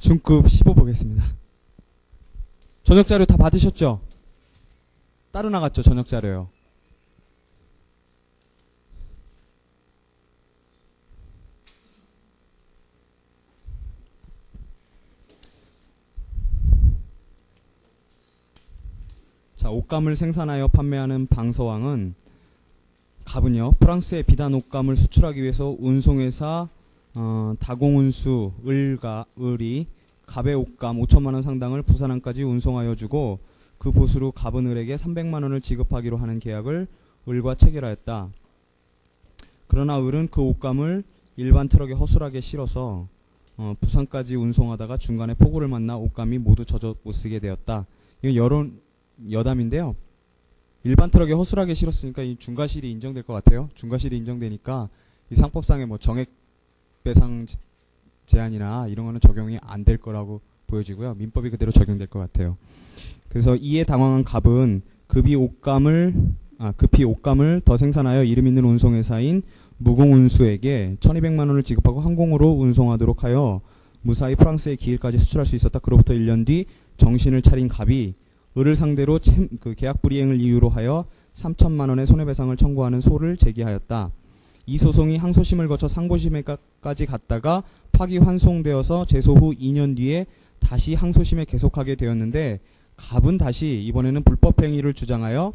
중급 15 보겠습니다. 저녁자료 다 받으셨죠? 따로 나갔죠, 저녁자료요. 자, 옷감을 생산하여 판매하는 방서왕은 갑은요, 프랑스의 비단 옷감을 수출하기 위해서 운송회사 다공운수 을이 갑의 옷감 5천만원 상당을 부산항까지 운송하여 주고 그 보수로 갑은 을에게 300만원을 지급하기로 하는 계약을 을과 체결하였다. 그러나 을은 그 옷감을 일반 트럭에 허술하게 실어서 부산까지 운송하다가 중간에 폭우를 만나 옷감이 모두 젖어 못쓰게 되었다. 이건 여담인데요. 일반 트럭에 허술하게 실었으니까 이 중과실이 인정될 것 같아요. 중과실이 인정되니까 이 상법상의 뭐 정액 배상 제한이나 이런 거는 적용이 안 될 거라고 보여지고요. 민법이 그대로 적용될 것 같아요. 그래서 이에 당황한 갑은 급히 옷감을 더 생산하여 이름 있는 운송회사인 무공운수에게 1200만원을 지급하고 항공으로 운송하도록 하여 무사히 프랑스의 기일까지 수출할 수 있었다. 그로부터 1년 뒤 정신을 차린 갑이 을을 상대로 계약 불이행을 이유로 하여 3천만원의 손해배상을 청구하는 소를 제기하였다. 이 소송이 항소심을 거쳐 상고심에까지 갔다가 파기환송되어서 제소 후 2년 뒤에 다시 항소심에 계속하게 되었는데 갑은 다시 이번에는 불법행위를 주장하여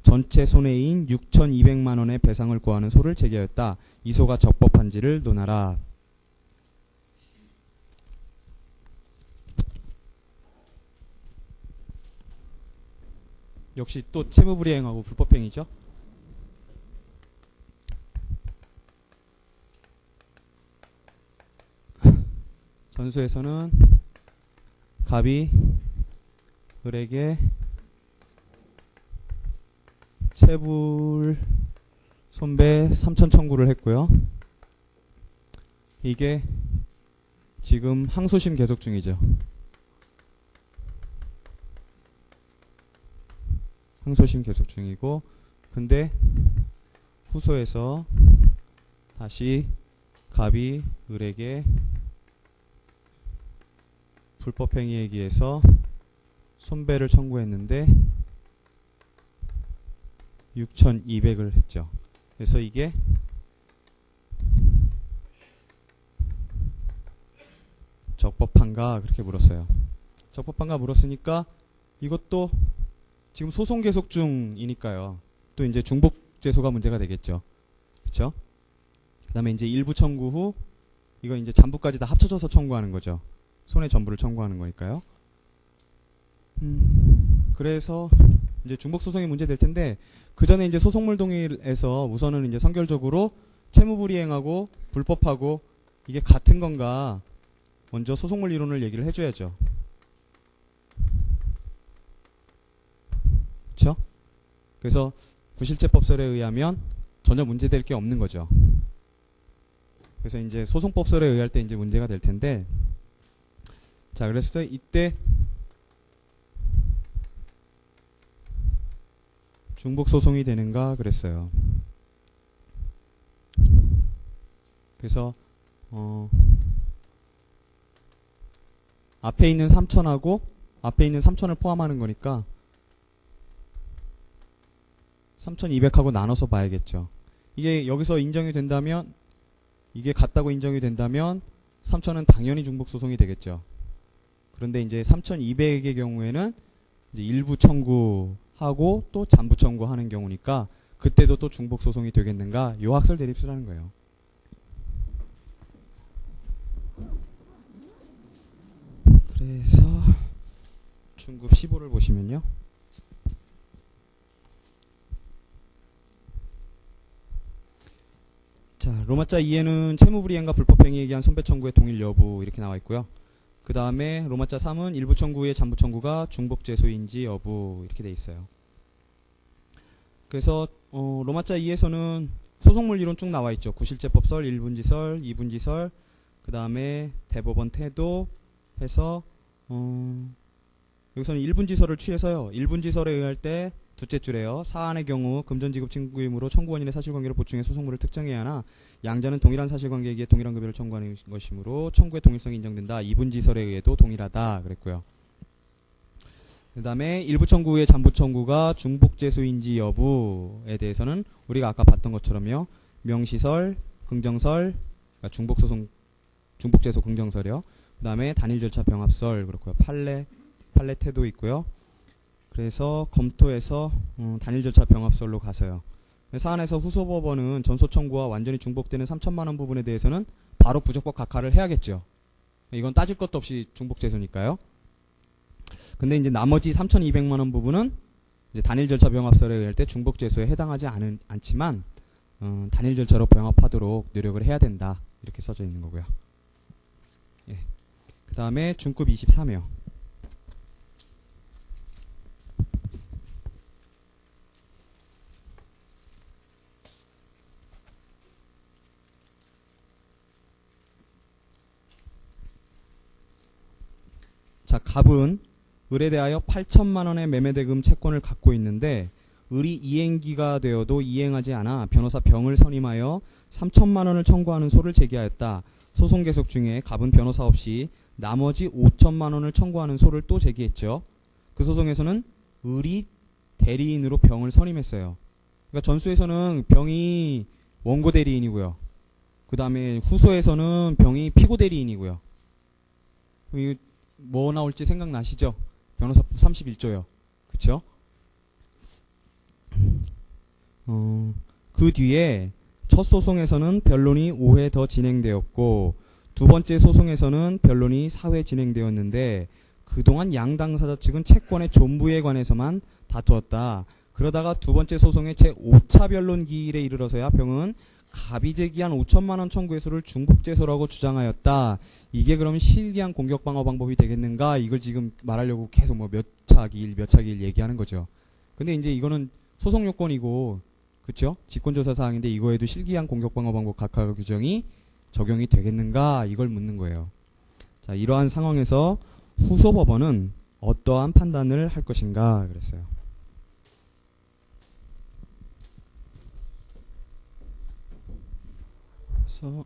전체 손해인 6,200만원의 배상을 구하는 소를 제기하였다. 이 소가 적법한지를 논하라. 역시 또 채무불이행하고 불법행위죠. 전수에서는 갑이 을에게 채불 손배 3천 청구를 했고요. 이게 지금 항소심 계속 중이죠. 항소심 계속 중이고, 근데 후소에서 다시 갑이 을에게 불법행위에 의해서 손배를 청구했는데 6,200을 했죠. 그래서 이게 적법한가 그렇게 물었어요. 적법한가 물었으니까 이것도 지금 소송 계속 중이니까요. 또 이제 중복제소가 문제가 되겠죠. 그렇죠? 그다음에 이제 일부 청구 후 이거 이제 잔부까지 다 합쳐져서 청구하는 거죠. 손해 전부를 청구하는 거니까요. 그래서 이제 중복 소송이 문제 될 텐데 그 전에 이제 소송물 동일에서 우선은 이제 선결적으로 채무불이행하고 불법하고 이게 같은 건가 먼저 소송물 이론을 얘기를 해줘야죠. 그렇죠? 그래서 구실제법설에 의하면 전혀 문제될 게 없는 거죠. 그래서 이제 소송법설에 의할 때 이제 문제가 될 텐데, 자, 그래서 이때 중복 소송이 되는가 그랬어요. 그래서 앞에 있는 3천하고 앞에 있는 3천을 포함하는 거니까 3,200하고 나눠서 봐야겠죠. 이게 여기서 인정이 된다면, 이게 같다고 인정이 된다면 3천은 당연히 중복 소송이 되겠죠. 그런데 이제 3,200의 경우에는 이제 일부 청구하고 또 잔부 청구하는 경우니까 그때도 또 중복 소송이 되겠는가? 요 학설 대립수라는 거예요. 그래서 중급 15를 보시면요. 자, 로마자 2에는 채무불이행과 불법행위에 의한 손배 청구의 동일 여부 이렇게 나와 있고요. 그 다음에 로마자 3은 일부 청구 후에 잔부 청구가 중복제소인지 여부 이렇게 돼 있어요. 그래서 로마자 2에서는 소송물 이론 쭉 나와 있죠. 구실제법설, 1분지설, 2분지설, 그 다음에 대법원 태도 해서 여기서는 1분지설을 취해서요. 1분지설에 의할 때 둘째 줄에요. 사안의 경우 금전지급 친구이므로 청구원인의 사실관계를 보충해 소송물을 특정해야 하나 양자는 동일한 사실관계이기에 동일한 급여를 청구하는 것이므로 청구의 동일성이 인정된다. 이분지설에 의해도 동일하다 그랬고요. 그 다음에 일부 청구의 잠부 청구가 중복재소인지 여부에 대해서는 우리가 아까 봤던 것처럼요. 명시설, 긍정설, 그러니까 중복재소 긍정설이요. 그 다음에 단일 절차 병합설 그렇고요. 판례 태도 있고요. 그래서 검토해서 단일 절차 병합설로 가서요. 사안에서 후소법원은 전소 청구와 완전히 중복되는 3천만 원 부분에 대해서는 바로 부적법 각하를 해야겠죠. 이건 따질 것도 없이 중복재소니까요. 근데 이제 나머지 3,200만 원 부분은 이제 단일 절차 병합설에 의할 때 중복재소에 해당하지 않지만 단일 절차로 병합하도록 노력을 해야 된다. 이렇게 써져 있는 거고요. 예. 그 다음에 중급 23회. 자, 갑은 을에 대하여 8천만 원의 매매대금 채권을 갖고 있는데 을이 이행기가 되어도 이행하지 않아 변호사 병을 선임하여 3천만 원을 청구하는 소를 제기하였다. 소송 계속 중에 갑은 변호사 없이 나머지 5천만 원을 청구하는 소를 또 제기했죠. 그 소송에서는 을이 대리인으로 병을 선임했어요. 그러니까 전수에서는 병이 원고 대리인이고요. 그 다음에 후소에서는 병이 피고 대리인이고요. 뭐 나올지 생각나시죠? 변호사법 31조요. 그쵸? 그 뒤에 첫 소송에서는 변론이 5회 더 진행되었고 두 번째 소송에서는 변론이 4회 진행되었는데 그동안 양 당사자 측은 채권의 존부에 관해서만 다투었다. 그러다가 두 번째 소송의 제5차 변론 기일에 이르러서야 병은 갑이 제기한 5천만 원 청구의 수를 중복재소라고 주장하였다. 이게 그럼 실기한 공격 방어 방법이 되겠는가? 이걸 지금 말하려고 계속 뭐 몇 차 기일 얘기하는 거죠. 근데 이제 이거는 소송 요건이고, 그쵸? 직권조사 사항인데 이거에도 실기한 공격 방어 방법 각하 규정이 적용이 되겠는가? 이걸 묻는 거예요. 자, 이러한 상황에서 후소법원은 어떠한 판단을 할 것인가? 그랬어요. 그래서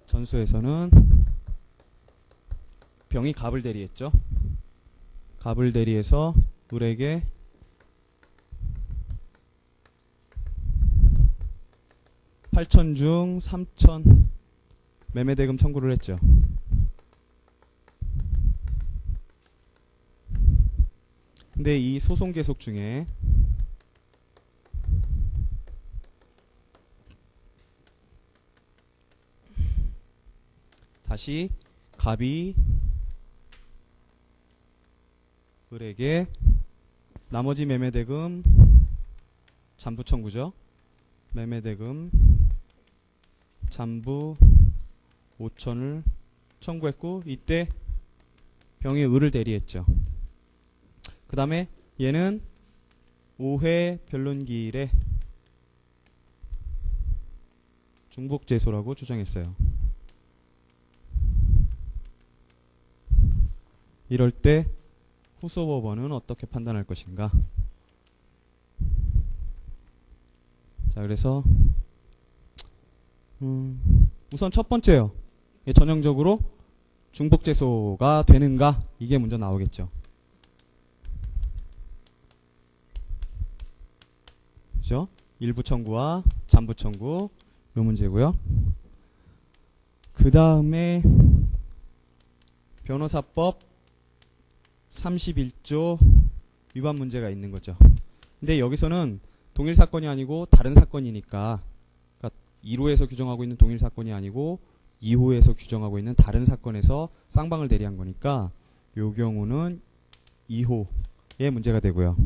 전수에서는 병이 갑을 대리했죠. 갑을 대리해서 을에게 8천 중 3천 매매대금 청구를 했죠. 근데 이 소송 계속 중에 다시 갑이 을에게 나머지 매매대금 잠부 청구죠. 매매대금 잠부 5천을 청구했고 이때 병이 을을 대리했죠. 그 다음에 얘는 5회 변론기일에 중복재소라고 주장했어요. 이럴 때 후소법원은 어떻게 판단할 것인가? 자, 그래서 우선 첫 번째요. 전형적으로 중복재소가 되는가? 이게 먼저 나오겠죠. 그죠? 일부 청구와 잠부 청구 요 문제고요. 그 다음에 변호사법 31조 위반 문제가 있는 거죠. 근데 여기서는 동일 사건이 아니고 다른 사건이니까, 그러니까 1호에서 규정하고 있는 동일 사건이 아니고 2호에서 규정하고 있는 다른 사건에서 쌍방을 대리한 거니까 요 경우는 2호의 문제가 되고요.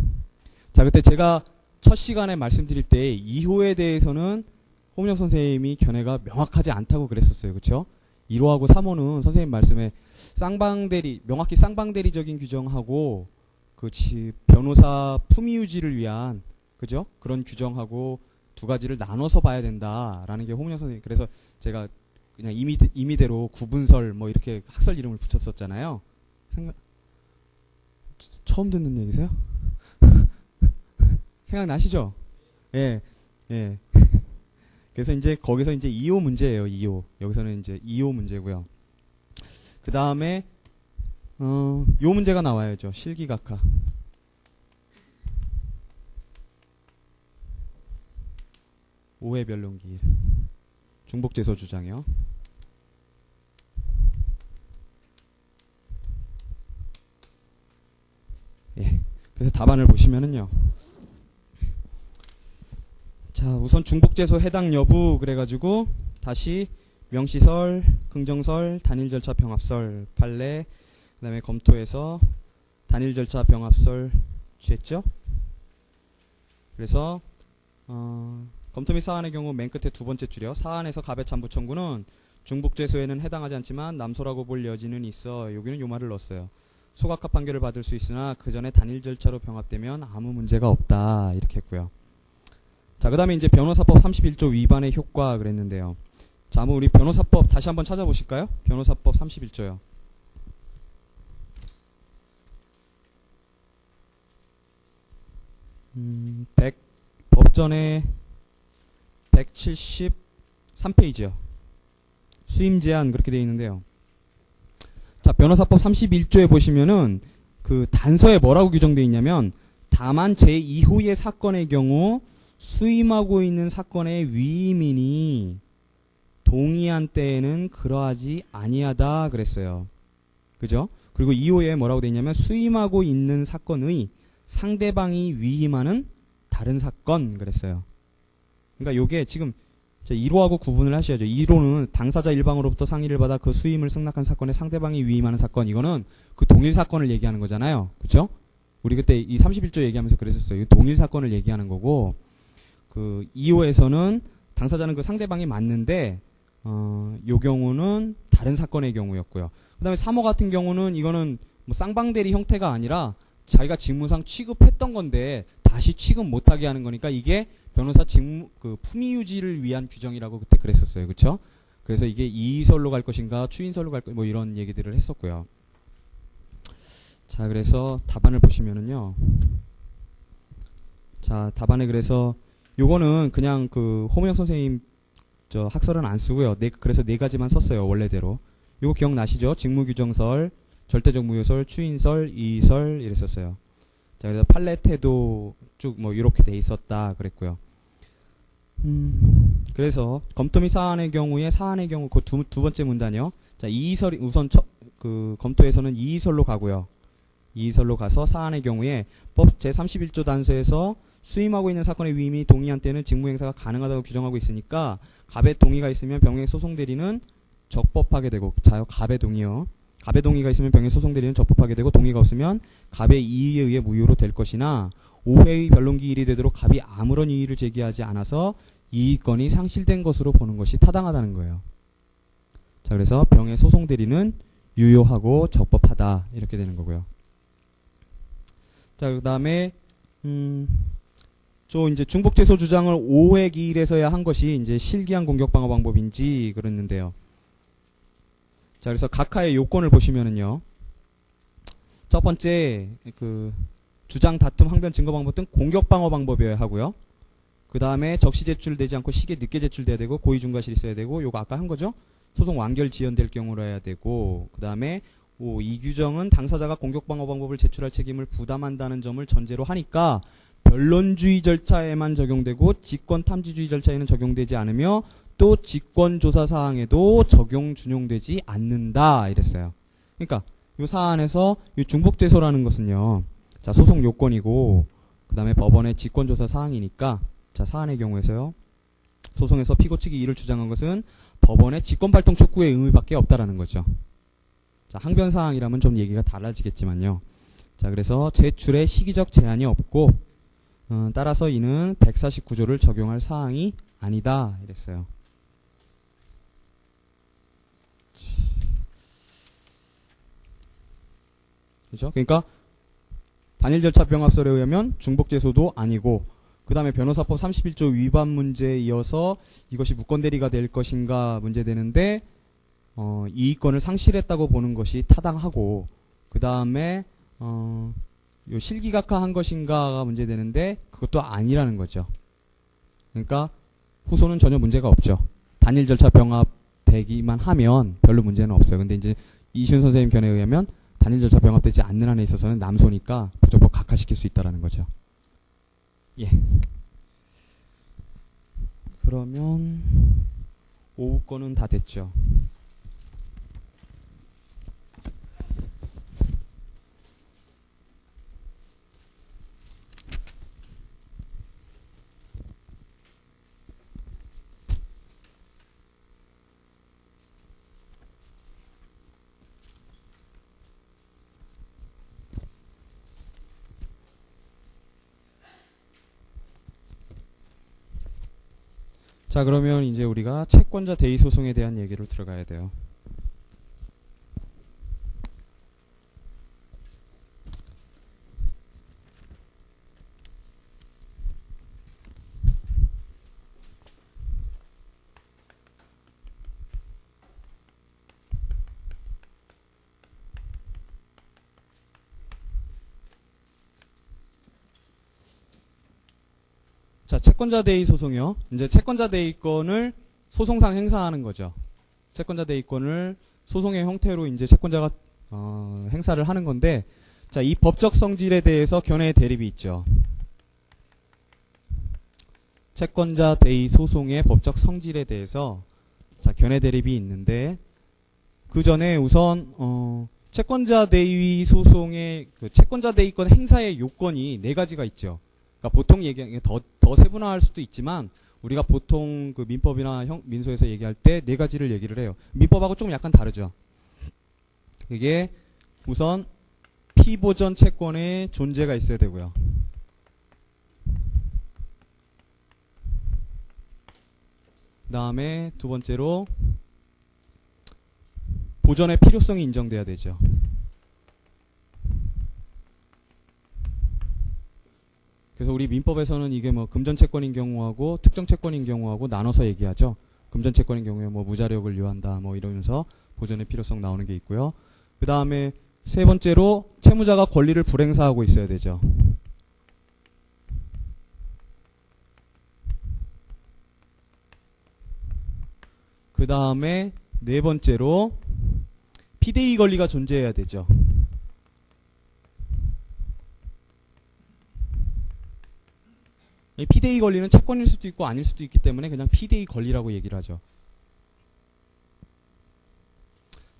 자, 그때 제가 첫 시간에 말씀드릴 때 2호에 대해서는 홍문혁 선생님이 견해가 명확하지 않다고 그랬었어요. 그렇죠? 1호하고 3호는 선생님 말씀에 쌍방대리, 명확히 쌍방대리적인 규정하고 그 변호사 품위 유지를 위한, 그죠? 그런 규정하고 두 가지를 나눠서 봐야 된다라는 게 홍문혁 선생님. 그래서 제가 그냥 임의대로 구분설 뭐 이렇게 학설 이름을 붙였었잖아요. 처음 듣는 얘기세요? 생각나시죠? 예, 예. 그래서 이제 거기서 이제 2호 문제예요. 2호. 여기서는 이제 2호 문제고요. 그 다음에 요 문제가 나와야죠. 실기각하. 오해 변론기. 중복재소 주장이요. 예. 그래서 답안을 보시면은요. 자, 우선 중복재소 해당 여부 그래가지고 다시 명시설, 긍정설, 단일 절차 병합설, 판례, 그다음에 검토해서 단일 절차 병합설 취했죠. 그래서 검토 및 사안의 경우 맨 끝에 두 번째 줄이요. 사안에서 갑의 잠부 청구는 중복재소에는 해당하지 않지만 남소라고 볼 여지는 있어. 여기는 요 말을 넣었어요. 소각합 판결을 받을 수 있으나 그 전에 단일 절차로 병합되면 아무 문제가 없다. 이렇게 했고요. 자, 그 다음에 이제 변호사법 31조 위반의 효과 그랬는데요. 자, 한번 우리 변호사법 다시 한번 찾아보실까요? 변호사법 31조요. 법전에 173페이지요. 수임 제한 그렇게 되어 있는데요. 자, 변호사법 31조에 보시면은 그 단서에 뭐라고 규정되어 있냐면 다만 제2호의 사건의 경우 수임하고 있는 사건의 위임인이 동의한 때에는 그러하지 아니하다 그랬어요. 그죠? 그리고 2호에 뭐라고 되어 있냐면 수임하고 있는 사건의 상대방이 위임하는 다른 사건 그랬어요. 그러니까 요게 지금 1호하고 구분을 하셔야죠. 1호는 당사자 일방으로부터 상의를 받아 그 수임을 승낙한 사건에 상대방이 위임하는 사건. 이거는 그 동일 사건을 얘기하는 거잖아요. 그렇죠? 우리 그때 이 31조 얘기하면서 그랬었어요. 동일 사건을 얘기하는 거고 그 2호에서는 당사자는 그 상대방이 맞는데 요 경우는 다른 사건의 경우였고요. 그다음에 3호 같은 경우는 이거는 뭐 쌍방대리 형태가 아니라 자기가 직무상 취급했던 건데 다시 취급 못하게 하는 거니까 이게 변호사 직무 그 품위 유지를 위한 규정이라고 그때 그랬었어요. 그렇죠? 그래서 이게 이의설로 갈 것인가 추인설로 갈 뭐 이런 얘기들을 했었고요. 자, 그래서 답안을 보시면은요. 자, 답안에 그래서 요거는 그냥 그 호문혁 선생님 저 학설은 안 쓰고요. 그래서 네 가지만 썼어요. 원래대로. 요거 기억나시죠? 직무규정설, 절대적 무효설, 추인설, 이의설 이랬었어요. 자, 그래서 판례 태도 쭉 뭐 이렇게 돼 있었다 그랬고요. 그래서 검토 및 사안의 경우에 사안의 경우 그 두 번째 문단이요. 자, 이의설이 우선 그 검토에서는 이의설로 가고요. 이의설로 가서 사안의 경우에 법 제31조 단서에서 수임하고 있는 사건의 위임이 동의한 때는 직무행사가 가능하다고 규정하고 있으니까 갑의 동의가 있으면 병행 소송대리는 적법하게 되고 자요 갑의 동의요. 갑의 동의가 있으면 병행 소송대리는 적법하게 되고 동의가 없으면 갑의 이의에 의해 무효로 될 것이나 오해의 변론기일이 되도록 갑이 아무런 이의를 제기하지 않아서 이의권이 상실된 것으로 보는 것이 타당하다는 거예요. 자, 그래서 병행 소송대리는 유효하고 적법하다 이렇게 되는 거고요. 자, 그 다음에 이제 중복재소 주장을 5회 기일에서야 한 것이 이제 실기한 공격 방어 방법인지 그랬는데요. 자, 그래서 각하의 요건을 보시면은요. 첫 번째 그 주장, 다툼, 항변, 증거 방법 등 공격 방어 방법이어야 하고요. 그 다음에 적시 제출되지 않고 시기에 늦게 제출돼야 되고 고의 중과실이 있어야 되고 요거 아까 한 거죠. 소송 완결 지연될 경우로 해야 되고 그 다음에 이 규정은 당사자가 공격 방어 방법을 제출할 책임을 부담한다는 점을 전제로 하니까 변론주의 절차에만 적용되고 직권 탐지주의 절차에는 적용되지 않으며 또 직권 조사 사항에도 적용 준용되지 않는다 이랬어요. 그러니까 이 사안에서 이 중복재소라는 것은요. 자, 소송 요건이고 그다음에 법원의 직권 조사 사항이니까 자, 사안의 경우에서요. 소송에서 피고 측이 이를 주장한 것은 법원의 직권 발동 촉구의 의무밖에 없다라는 거죠. 자, 항변 사항이라면 좀 얘기가 달라지겠지만요. 자, 그래서 제출의 시기적 제한이 없고 따라서 이는 149조를 적용할 사항이 아니다 이랬어요. 그렇죠? 그러니까 단일 절차 병합설에 의하면 중복재소도 아니고 그 다음에 변호사법 31조 위반 문제에 이어서 이것이 무권대리가 될 것인가 문제되는데, 이의권을 상실했다고 보는 것이 타당하고, 그 다음에, 요 실기각하한 것인가가 문제되는데, 그것도 아니라는 거죠. 그러니까, 후소는 전혀 문제가 없죠. 단일 절차 병합되기만 하면 별로 문제는 없어요. 근데 이제 이시훈 선생님 견해에 의하면 단일 절차 병합되지 않는 한에 있어서는 남소니까 부적법 각하시킬 수 있다라는 거죠. 예. 그러면 오후 거는 다 됐죠. 자, 그러면 이제 우리가 채권자 대의 소송에 대한 얘기로 들어가야 돼요. 자, 채권자 대의 소송이요. 이제 채권자 대의권을 소송상 행사하는 거죠. 채권자 대의권을 소송의 형태로 이제 채권자가 행사를 하는 건데, 자, 이 법적 성질에 대해서 견해의 대립이 있죠. 채권자 대의 소송의 법적 성질에 대해서 자, 견해 대립이 있는데, 그 전에 우선 채권자 대의 소송의 그 채권자 대의권 행사의 요건이 4가지가 있죠. 그러니까 보통 얘기하는 더 세분화할 수도 있지만 우리가 보통 그 민법이나 민소에서 얘기할 때 4가지를 얘기를 해요. 민법하고 좀 약간 다르죠. 이게 우선 피보전 채권의 존재가 있어야 되고요. 그 다음에 두 번째로 보전의 필요성이 인정돼야 되죠. 그래서 우리 민법에서는 이게 뭐 금전채권인 경우하고 특정채권인 경우하고 나눠서 얘기하죠. 금전채권인 경우에 뭐 무자력을 요한다 뭐 이러면서 보전의 필요성 나오는 게 있고요. 그 다음에 세 번째로 채무자가 권리를 불행사하고 있어야 되죠. 그 다음에 네 번째로 피대위 권리가 존재해야 되죠. 이 피대위 권리는 채권일 수도 있고 아닐 수도 있기 때문에 그냥 피대위 권리라고 얘기를 하죠.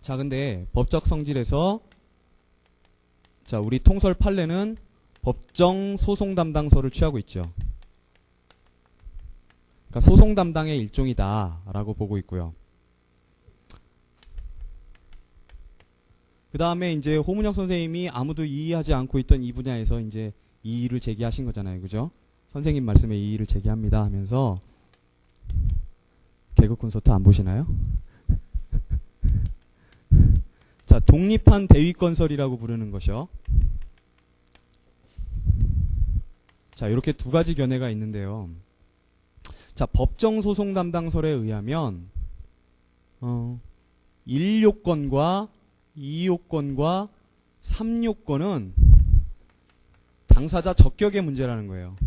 자, 근데 법적 성질에서 자, 우리 통설 판례는 법정 소송 담당서를 취하고 있죠. 그러니까 소송 담당의 일종이다라고 보고 있고요. 그 다음에 이제 호문혁 선생님이 아무도 이해하지 않고 있던 이 분야에서 이제 이의를 제기하신 거잖아요. 그죠? 선생님 말씀에 이의를 제기합니다 하면서 개그 콘서트 안 보시나요? 자, 독립한 대위건설이라고 부르는 것이요. 자, 이렇게 2가지 견해가 있는데요. 자, 법정소송 담당설에 의하면 1요건과 2요건과 3요건은 당사자 적격의 문제라는 거예요.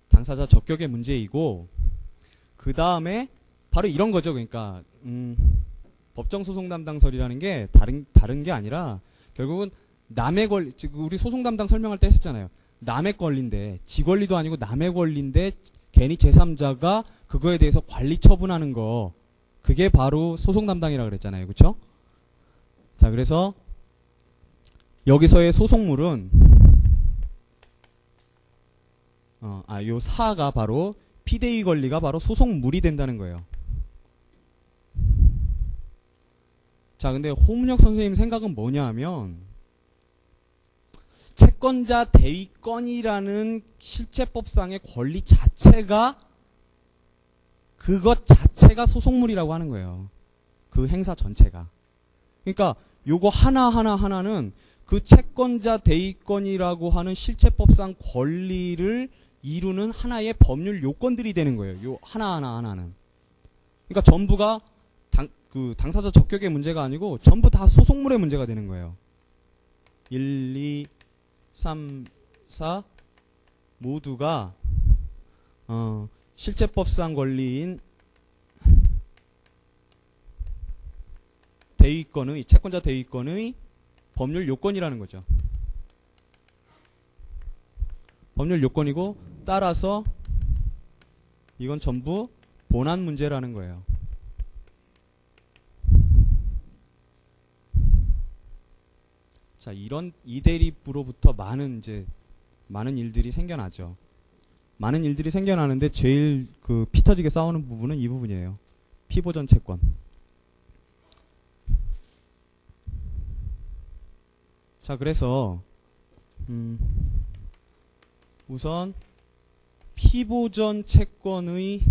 당사자 적격의 문제이고, 그 다음에 바로 이런 거죠. 그러니까 법정소송 담당설이라는 게 다른 게 아니라 결국은 남의 권리, 우리 소송 담당 설명할 때 했었잖아요. 남의 권리인데, 지 권리도 아니고 남의 권리인데 괜히 제3자가 그거에 대해서 관리 처분하는 거, 그게 바로 소송 담당이라고 그랬잖아요. 그렇죠? 자, 그래서 여기서의 소송물은 요 사가 바로 피대위 권리가 바로 소송물이 된다는 거예요. 자, 근데 호문혁 선생님 생각은 뭐냐 하면 채권자 대위권이라는 실체법상의 권리 자체가 그것 자체가 소송물이라고 하는 거예요. 그 행사 전체가. 그러니까 요거 하나는 그 채권자 대의권이라고 하는 실체법상 권리를 이루는 하나의 법률 요건들이 되는 거예요. 요 하나는. 그러니까 전부가 당사자 적격의 문제가 아니고 전부 다 소송물의 문제가 되는 거예요. 1, 2, 3, 4 모두가 실체법상 권리인 대의권의 채권자 대의권의 법률 요건이라는 거죠. 법률 요건이고 따라서 이건 전부 본안 문제라는 거예요. 자, 이런 이대립으로부터 많은 일들이 생겨나죠. 많은 일들이 생겨나는데 제일 피 터지게 싸우는 부분은 이 부분이에요. 피보전 채권. 자, 그래서 우선 피보전 채권의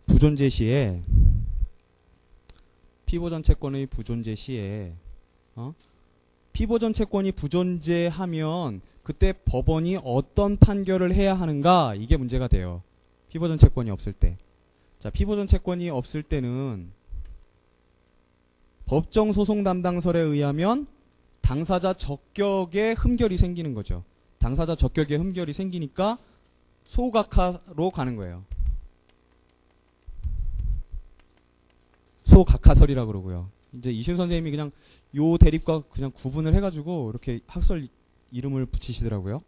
부존재 시에 피보전 채권의 부존재 시에 피보전 채권이 부존재하면 그때 법원이 어떤 판결을 해야 하는가, 이게 문제가 돼요. 피보전 채권이 없을 때. 자, 피보전 채권이 없을 때는 법정 소송 담당설에 의하면 당사자 적격에 흠결이 생기는 거죠. 당사자 적격에 흠결이 생기니까 소각하로 가는 거예요. 소각하설이라고 그러고요. 이제 이시훈 선생님이 그냥 요 대립과 그냥 구분을 해가지고 이렇게 학설 이름을 붙이시더라고요.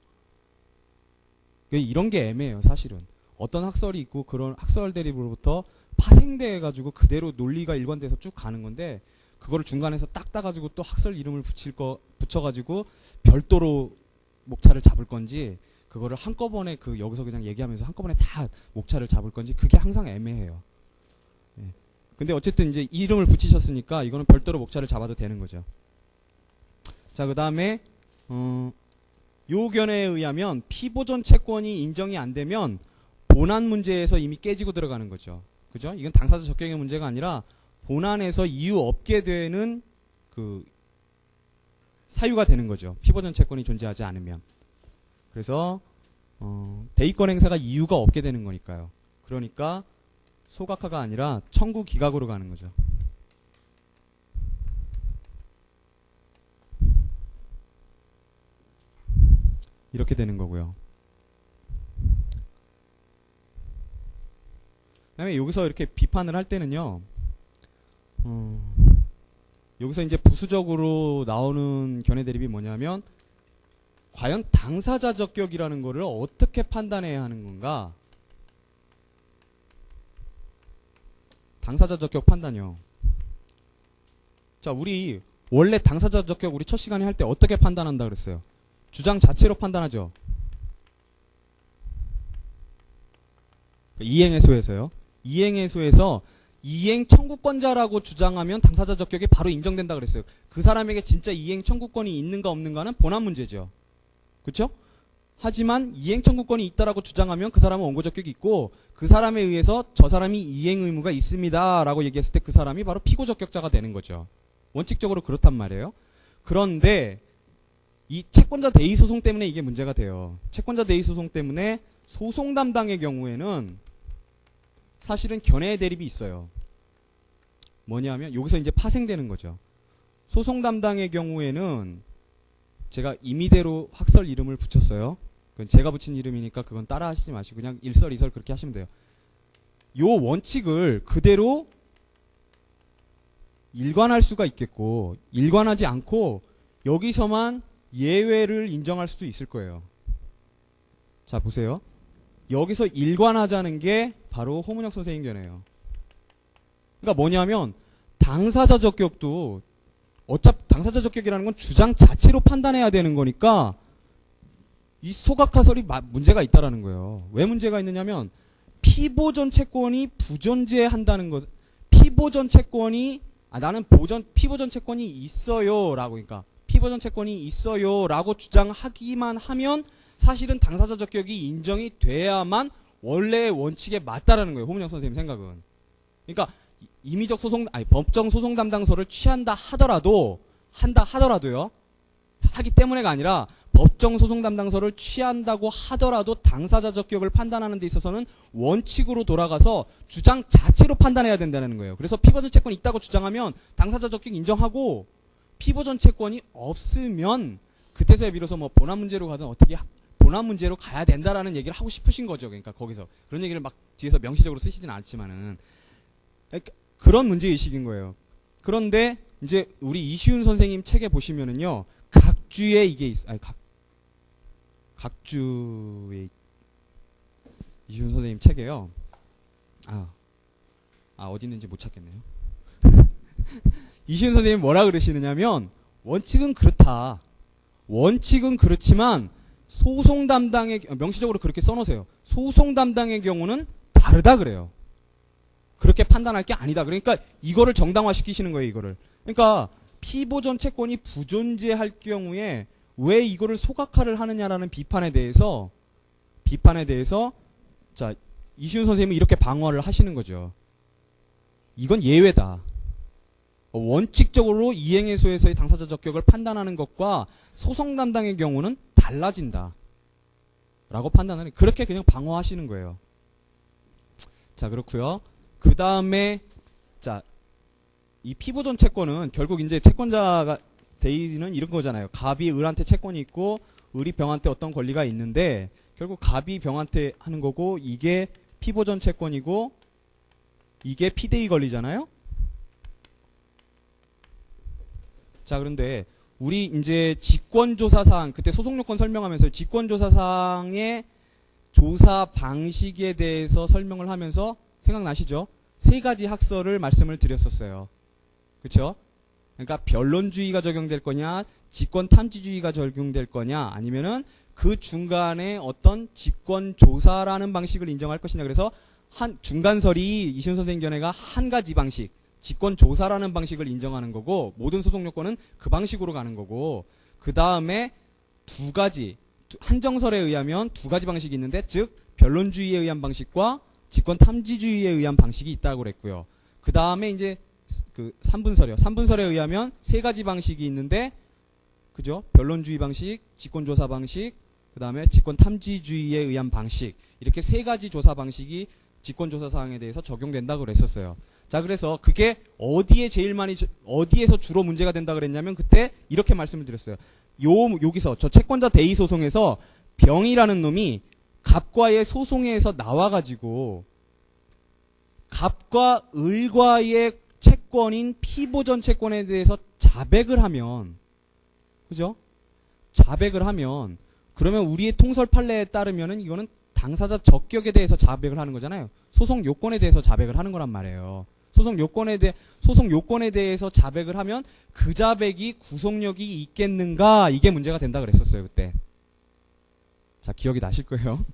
이런 게 애매해요, 사실은. 어떤 학설이 있고 그런 학설 대립으로부터 파생돼가지고 그대로 논리가 일관돼서 쭉 가는 건데, 그거를 중간에서 딱 따가지고 또 학설 이름을 붙여가지고 별도로 목차를 잡을 건지, 그거를 한꺼번에 여기서 그냥 얘기하면서 한꺼번에 다 목차를 잡을 건지, 그게 항상 애매해요. 예. 근데 어쨌든 이제 이름을 붙이셨으니까 이거는 별도로 목차를 잡아도 되는 거죠. 자, 그 다음에 요견에 의하면 피보전 채권이 인정이 안 되면 본안 문제에서 이미 깨지고 들어가는 거죠. 그죠? 이건 당사자 적격의 문제가 아니라 본안에서 이유 없게 되는 사유가 되는 거죠. 피보전 채권이 존재하지 않으면. 그래서 대의권 행사가 이유가 없게 되는 거니까요. 그러니까 소각화가 아니라 청구 기각으로 가는 거죠. 이렇게 되는 거고요. 그다음에 여기서 이렇게 비판을 할 때는요. 여기서 이제 부수적으로 나오는 견해 대립이 뭐냐면, 과연 당사자 적격이라는 거를 어떻게 판단해야 하는 건가? 당사자 적격 판단이요. 자, 우리 원래 당사자 적격 우리 첫 시간에 할 때 어떻게 판단한다 그랬어요? 주장 자체로 판단하죠. 이행해소에서요. 이행해소에서 이행 청구권자라고 주장하면 당사자 적격이 바로 인정된다 그랬어요. 그 사람에게 진짜 이행 청구권이 있는가 없는가는 본안 문제죠. 그렇죠? 하지만 이행 청구권이 있다라고 주장하면 그 사람은 원고 적격이 있고, 그 사람에 의해서 저 사람이 이행 의무가 있습니다라고 얘기했을 때 그 사람이 바로 피고 적격자가 되는 거죠. 원칙적으로 그렇단 말이에요. 그런데 이 채권자 대의 소송 때문에 이게 문제가 돼요. 채권자 대의 소송 때문에 소송 담당의 경우에는 사실은 견해 대립이 있어요. 뭐냐면 여기서 이제 파생되는 거죠. 소송 담당의 경우에는 제가 임의대로 학설 이름을 붙였어요. 그건 제가 붙인 이름이니까 그건 따라 하시지 마시고 그냥 일설이설 그렇게 하시면 돼요. 요 원칙을 그대로 일관할 수가 있겠고, 일관하지 않고 여기서만 예외를 인정할 수도 있을 거예요. 자, 보세요. 여기서 일관하자는 게 바로 호문혁 선생님 견해예요. 그러니까 뭐냐면 당사자 적격도 어차피 당사자 적격이라는 건 주장 자체로 판단해야 되는 거니까 이 소각하설이 문제가 있다라는 거예요. 왜 문제가 있느냐면 피보전 채권이 부존재한다는 것, 피보전 채권이 나는 피보전 채권이 있어요라고, 그러니까 피보전 채권이 있어요라고 주장하기만 하면 사실은 당사자 적격이 인정이 돼야만 원래의 원칙에 맞다라는 거예요. 호문혁 선생님 생각은. 그러니까 임의적 소송 아니 법정 소송 담당서를 취한다 하더라도요. 하기 때문에가 아니라 법정 소송 담당서를 취한다고 하더라도 당사자 적격을 판단하는 데 있어서는 원칙으로 돌아가서 주장 자체로 판단해야 된다는 거예요. 그래서 피보전 채권이 있다고 주장하면 당사자 적격 인정하고 피보전 채권이 없으면 그때서야 비로소 뭐 본안 문제로 가든 어떻게 본안 문제로 가야 된다라는 얘기를 하고 싶으신 거죠. 그러니까 거기서 그런 얘기를 막 뒤에서 명시적으로 쓰시진 않지만은 그러니까 그런 문제 의식인 거예요. 그런데 이제 우리 이시훈 선생님 책에 보시면은요. 각주에 이게 각주에 이시훈 선생님 책에요. 어디 있는지 못 찾겠네요. 이시훈 선생님이 뭐라 그러시느냐면 원칙은 그렇다. 원칙은 그렇지만 소송 담당의 명시적으로 그렇게 써놓으세요. 소송 담당의 경우는 다르다 그래요. 그렇게 판단할 게 아니다. 그러니까 이거를 정당화시키시는 거예요. 이거를. 그러니까 피보전 채권이 부존재할 경우에 왜 이거를 소각화를 하느냐라는 비판에 대해서 자 이시훈 선생님이 이렇게 방어를 하시는 거죠. 이건 예외다. 원칙적으로 이행해소에서의 당사자 적격을 판단하는 것과 소송 담당의 경우는 달라진다. 라고 판단을 그렇게 그냥 방어하시는 거예요. 자 그렇고요. 그 다음에 자 이 피보전 채권은 결국 이제 채권자가 대의는 이런 거잖아요. 갑이 을한테 채권이 있고 을이 병한테 어떤 권리가 있는데 결국 갑이 병한테 하는 거고 이게 피보전 채권이고 이게 피대의 권리잖아요. 자 그런데 우리 이제 직권조사상 그때 소송요건 설명하면서 직권조사상의 조사 방식에 대해서 설명을 하면서 생각나시죠? 세 가지 학설을 말씀을 드렸었어요. 그렇죠? 그러니까 변론주의가 적용될 거냐, 직권탐지주의가 적용될 거냐, 아니면은 그 중간에 어떤 직권조사라는 방식을 인정할 것이냐. 그래서 한 중간설이 이시훈 선생님 견해가 한 가지 방식, 직권조사라는 방식을 인정하는 거고 모든 소송요건은 그 방식으로 가는 거고 그 다음에 두 가지 한정설에 의하면 두 가지 방식이 있는데 즉 변론주의에 의한 방식과 직권탐지주의에 의한 방식이 있다고 그랬고요. 그 다음에 이제 그 3분설이요. 3분설에 의하면 세 가지 방식이 있는데 그죠? 변론주의 방식, 직권조사 방식, 그 다음에 직권탐지주의에 의한 방식 이렇게 세 가지 조사 방식이 직권조사 사항에 대해서 적용된다고 그랬었어요. 자 그래서 그게 어디에서 주로 문제가 된다 그랬냐면 그때 이렇게 말씀을 드렸어요. 여기서 저 채권자 대의 소송에서 병이라는 놈이 갑과의 소송에서 나와가지고 갑과 을과의 채권인 피보전 채권에 대해서 자백을 하면 그죠? 자백을 하면 그러면 우리의 통설 판례에 따르면은 이거는 당사자 적격에 대해서 자백을 하는 거잖아요. 소송 요건에 대해서 자백을 하는 거란 말이에요. 소송 요건에 대해서 자백을 하면 그 자백이 구속력이 있겠는가 이게 문제가 된다 그랬었어요 그때. 자 기억이 나실 거예요.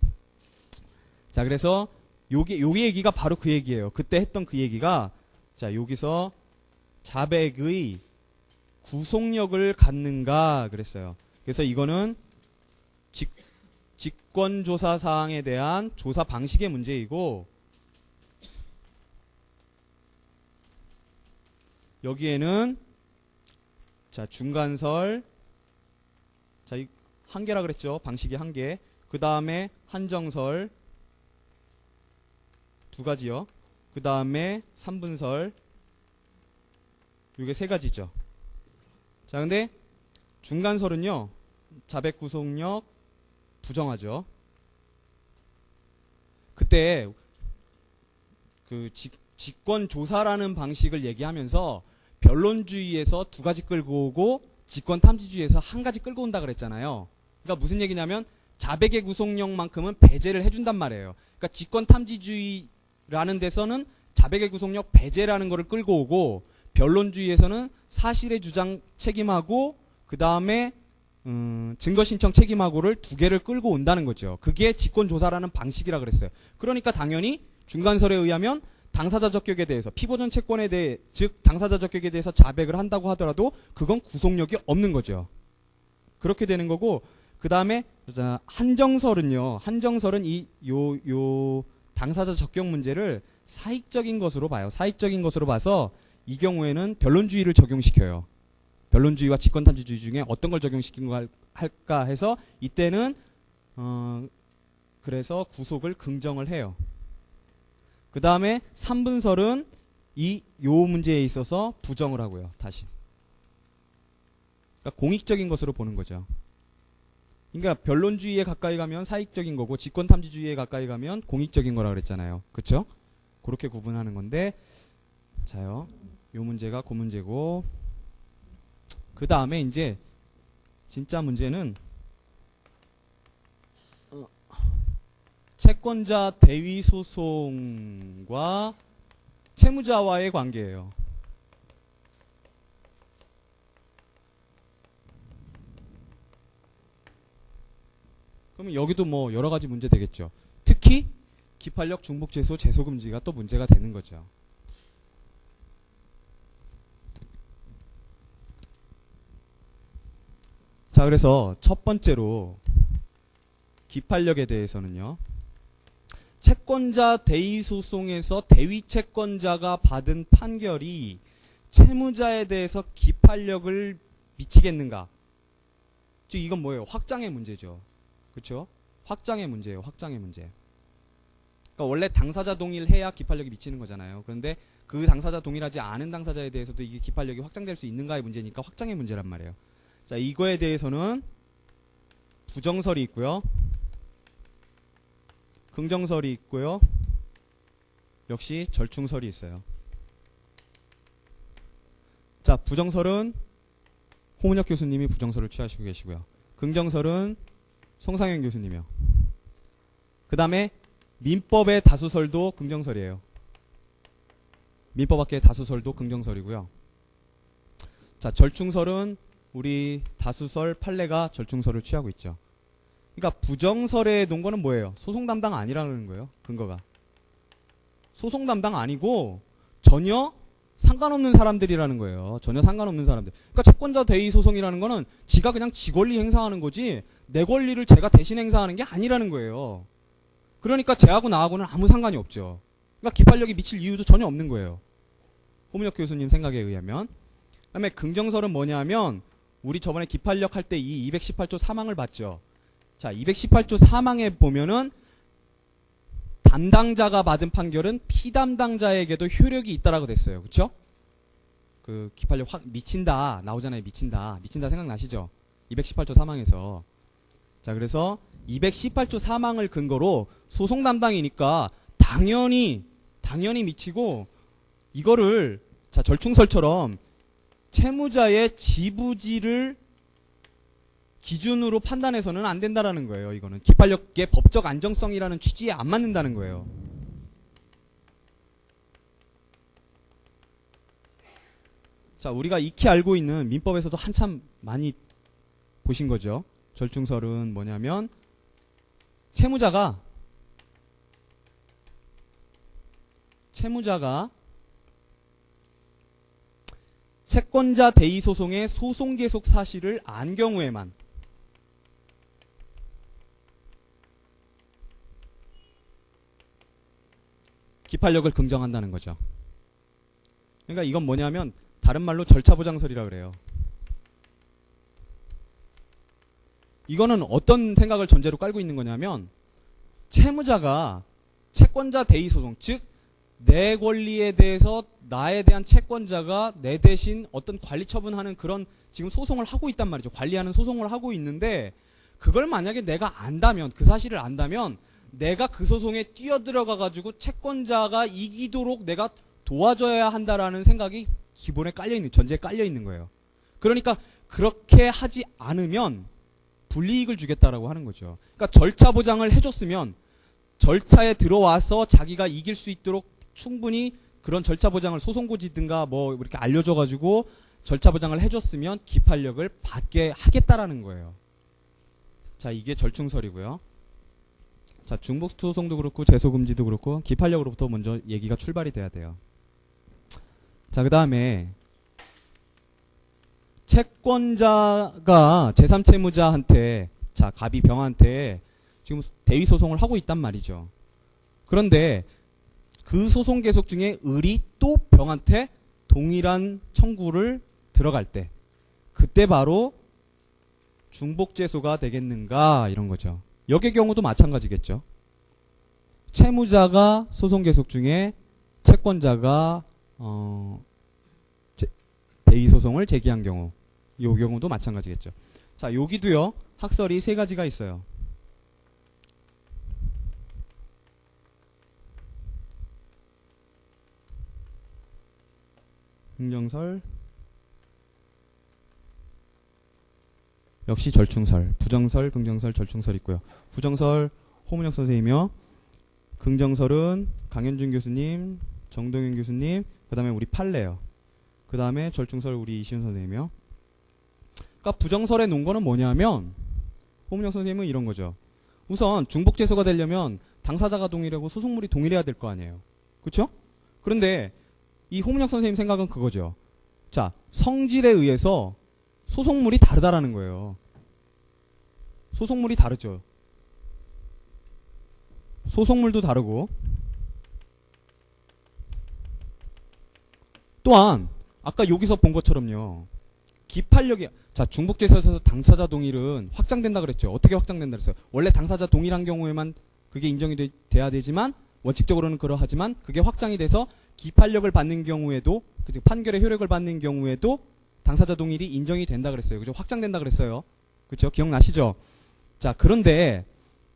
자 그래서 요 얘기가 바로 그 얘기예요. 그때 했던 그 얘기가 자 여기서 자백의 구속력을 갖는가 그랬어요. 그래서 이거는 직권조사 사항에 대한 조사 방식의 문제이고 여기에는 자 중간설 자 이 한 개라 그랬죠. 방식이 한 개. 그 다음에 한정설 두 가지요. 그 다음에 3분설 이게 세 가지죠. 자 근데 중간설은요. 자백 구속력 부정하죠. 그때 그 직권조사라는 방식을 얘기하면서 변론주의에서 두 가지 끌고 오고 직권탐지주의에서 한 가지 끌고 온다 그랬잖아요. 그러니까 무슨 얘기냐면 자백의 구속력만큼은 배제를 해준단 말이에요. 그러니까 직권탐지주의라는 데서는 자백의 구속력 배제라는 거를 끌고 오고 변론주의에서는 사실의 주장 책임하고 그 다음에 증거신청 책임하고를 두 개를 끌고 온다는 거죠. 그게 직권조사라는 방식이라 그랬어요. 그러니까 당연히 중간설에 의하면 당사자 적격에 대해서 피보전 채권에 대해 즉 당사자 적격에 대해서 자백을 한다고 하더라도 그건 구속력이 없는 거죠. 그렇게 되는 거고 그 다음에 한정설은요. 한정설은 요 당사자 적격 문제를 사익적인 것으로 봐요. 사익적인 것으로 봐서 이 경우에는 변론주의를 적용시켜요. 변론주의와 직권탐지주의 중에 어떤 걸 적용시킨 거 할까 해서 이때는 그래서 구속을 긍정을 해요. 그 다음에 3분설은 요 문제에 있어서 부정을 하고요. 다시. 그러니까 공익적인 것으로 보는 거죠. 그러니까 변론주의에 가까이 가면 사익적인 거고 직권탐지주의에 가까이 가면 공익적인 거라 그랬잖아요. 그렇죠? 그렇게 구분하는 건데 자요. 요 문제가 그 문제고 그 다음에 이제 진짜 문제는 채권자 대위 소송과 채무자와의 관계예요. 그러면 여기도 뭐 여러 가지 문제 되겠죠. 특히 기판력 중복 제소 제소 금지가 또 문제가 되는 거죠. 자, 그래서 첫 번째로 기판력에 대해서는요. 채권자 대위 소송에서 대위 채권자가 받은 판결이 채무자에 대해서 기판력을 미치겠는가? 즉 이건 뭐예요? 확장의 문제죠. 그렇죠? 확장의 문제예요. 확장의 문제. 그러니까 원래 당사자 동일해야 기판력이 미치는 거잖아요. 그런데 그 당사자 동일하지 않은 당사자에 대해서도 이게 기판력이 확장될 수 있는가의 문제니까 확장의 문제란 말이에요. 자, 이거에 대해서는 부정설이 있고요. 긍정설이 있고요. 역시 절충설이 있어요. 자, 부정설은 홍은혁 교수님이 부정설을 취하시고 계시고요. 긍정설은 송상현 교수님이요. 그 다음에 민법의 다수설도 긍정설이에요. 민법 밖의 다수설도 긍정설이고요. 자, 절충설은 우리 다수설 판례가 절충설을 취하고 있죠. 그러니까 부정설에 놓은 거는 뭐예요? 소송 담당 아니라는 거예요. 근거가. 소송 담당 아니고 전혀 상관없는 사람들이라는 거예요. 전혀 상관없는 사람들. 그러니까 채권자 대위 소송이라는 거는 지가 그냥 지 권리 행사하는 거지 내 권리를 제가 대신 행사하는 게 아니라는 거예요. 그러니까 쟤하고 나하고는 아무 상관이 없죠. 그러니까 기판력이 미칠 이유도 전혀 없는 거예요. 홍문혁 교수님 생각에 의하면. 그 다음에 긍정설은 뭐냐면 우리 저번에 기판력 할 때 이 218조 사망을 봤죠. 자, 218조 사망에 보면은 담당자가 받은 판결은 피담당자에게도 효력이 있다라고 됐어요. 그쵸? 그 기판력 확 미친다 나오잖아요. 미친다 생각나시죠? 218조 사망에서. 자, 그래서 218조 사망을 근거로 소송 담당이니까 당연히 미치고 이거를 자, 절충설처럼 채무자의 지부지를 기준으로 판단해서는 안 된다라는 거예요. 이거는 기판력의 법적 안정성이라는 취지에 안 맞는다는 거예요. 자, 우리가 익히 알고 있는 민법에서도 한참 많이 보신 거죠. 절충설은 뭐냐면 채무자가 채권자 대위 소송의 소송 계속 사실을 안 경우에만 기판력을 긍정한다는 거죠. 그러니까 이건 뭐냐면 다른 말로 절차보장설이라 그래요. 이거는 어떤 생각을 전제로 깔고 있는 거냐면 채무자가 채권자 대위 소송, 즉 내 권리에 대해서 나에 대한 채권자가 내 대신 어떤 관리 처분하는 그런 지금 소송을 하고 있단 말이죠. 관리하는 소송을 하고 있는데 그걸 만약에 내가 안다면, 그 사실을 안다면 내가 그 소송에 뛰어들어가 가지고 채권자가 이기도록 내가 도와줘야 한다라는 생각이 기본에 깔려있는, 전제에 깔려있는 거예요. 그러니까 그렇게 하지 않으면 불이익을 주겠다라고 하는 거죠. 그러니까 절차 보장을 해줬으면 절차에 들어와서 자기가 이길 수 있도록 충분히 그런 절차 보장을 소송고지든가 뭐 이렇게 알려줘가지고 절차 보장을 해줬으면 기판력을 받게 하겠다라는 거예요. 자, 이게 절충설이고요. 자, 중복소송도 그렇고 제소금지도 그렇고 기판력으로부터 먼저 얘기가 출발이 돼야 돼요. 자, 그 다음에 채권자가 제3채무자한테, 자, 갑이 병한테 지금 대위소송을 하고 있단 말이죠. 그런데 그 소송 계속 중에 을이 또 병한테 동일한 청구를 들어갈 때 그때 바로 중복재소가 되겠는가 이런 거죠. 여기의 경우도 마찬가지겠죠. 채무자가 소송 계속 중에 채권자가 대의 소송을 제기한 경우 이 경우도 마찬가지겠죠. 자, 여기도요. 학설이 세 가지가 있어요. 긍정설 역시 절충설, 부정설, 긍정설, 절충설 있고요. 부정설 호문혁 선생님이요. 긍정설은 강현준 교수님, 정동현 교수님, 그 다음에 우리 판례요. 그 다음에 절충설 우리 이시훈 선생님이요. 그러니까 부정설에 놓은 거는 뭐냐면 호문혁 선생님은 이런 거죠. 우선 중복재소가 되려면 당사자가 동일하고 소송물이 동일해야 될 거 아니에요. 그렇죠? 그런데 이 호문혁 선생님 생각은 그거죠. 자, 성질에 의해서 소송물이 다르다라는 거예요. 소송물이 다르죠. 소송물도 다르고 또한 아까 여기서 본 것처럼요. 기판력이 자 중복재소에서 당사자 동일은 확장된다 그랬죠. 어떻게 확장된다 그랬어요? 원래 당사자 동일한 경우에만 그게 인정이 돼야 되지만 원칙적으로는 그러하지만 그게 확장이 돼서 기판력을 받는 경우에도 판결의 효력을 받는 경우에도 당사자 동일이 인정이 된다 그랬어요. 그죠? 확장된다 그랬어요. 그렇죠? 기억나시죠? 자, 그런데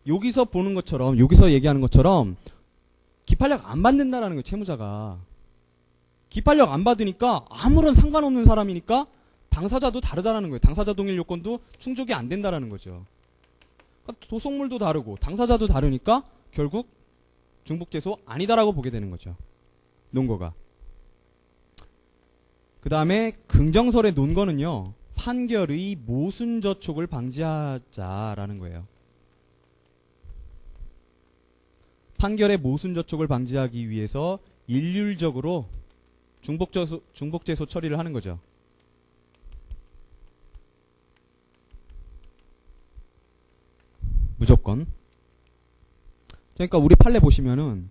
여기서 보는 것처럼 여기서 얘기하는 것처럼 기판력 안 받는다라는 거예요. 채무자가. 기판력 안 받으니까 아무런 상관없는 사람이니까 당사자도 다르다라는 거예요. 당사자 동일 요건도 충족이 안 된다라는 거죠. 그러니까 도속물도 다르고 당사자도 다르니까 결국 중복재소 아니다라고 보게 되는 거죠. 논거가. 그 다음에 긍정설에 논 거는요. 판결의 모순저촉을 방지하자라는 거예요. 판결의 모순저촉을 방지하기 위해서 일률적으로 중복재소 처리를 하는 거죠. 무조건. 그러니까 우리 판례 보시면은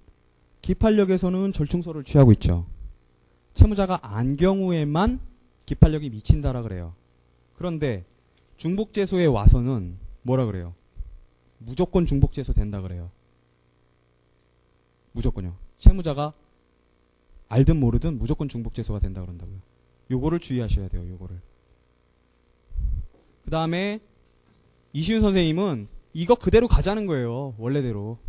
기판력에서는 절충설을 취하고 있죠. 채무자가 안 경우에만 기판력이 미친다라 그래요. 그런데 중복재소에 와서는 뭐라 그래요? 무조건 중복재소 된다 그래요. 무조건요. 채무자가 알든 모르든 무조건 중복재소가 된다 그런다고요. 요거를 주의하셔야 돼요. 요거를. 그 다음에 이시훈 선생님은 이거 그대로 가자는 거예요. 원래대로.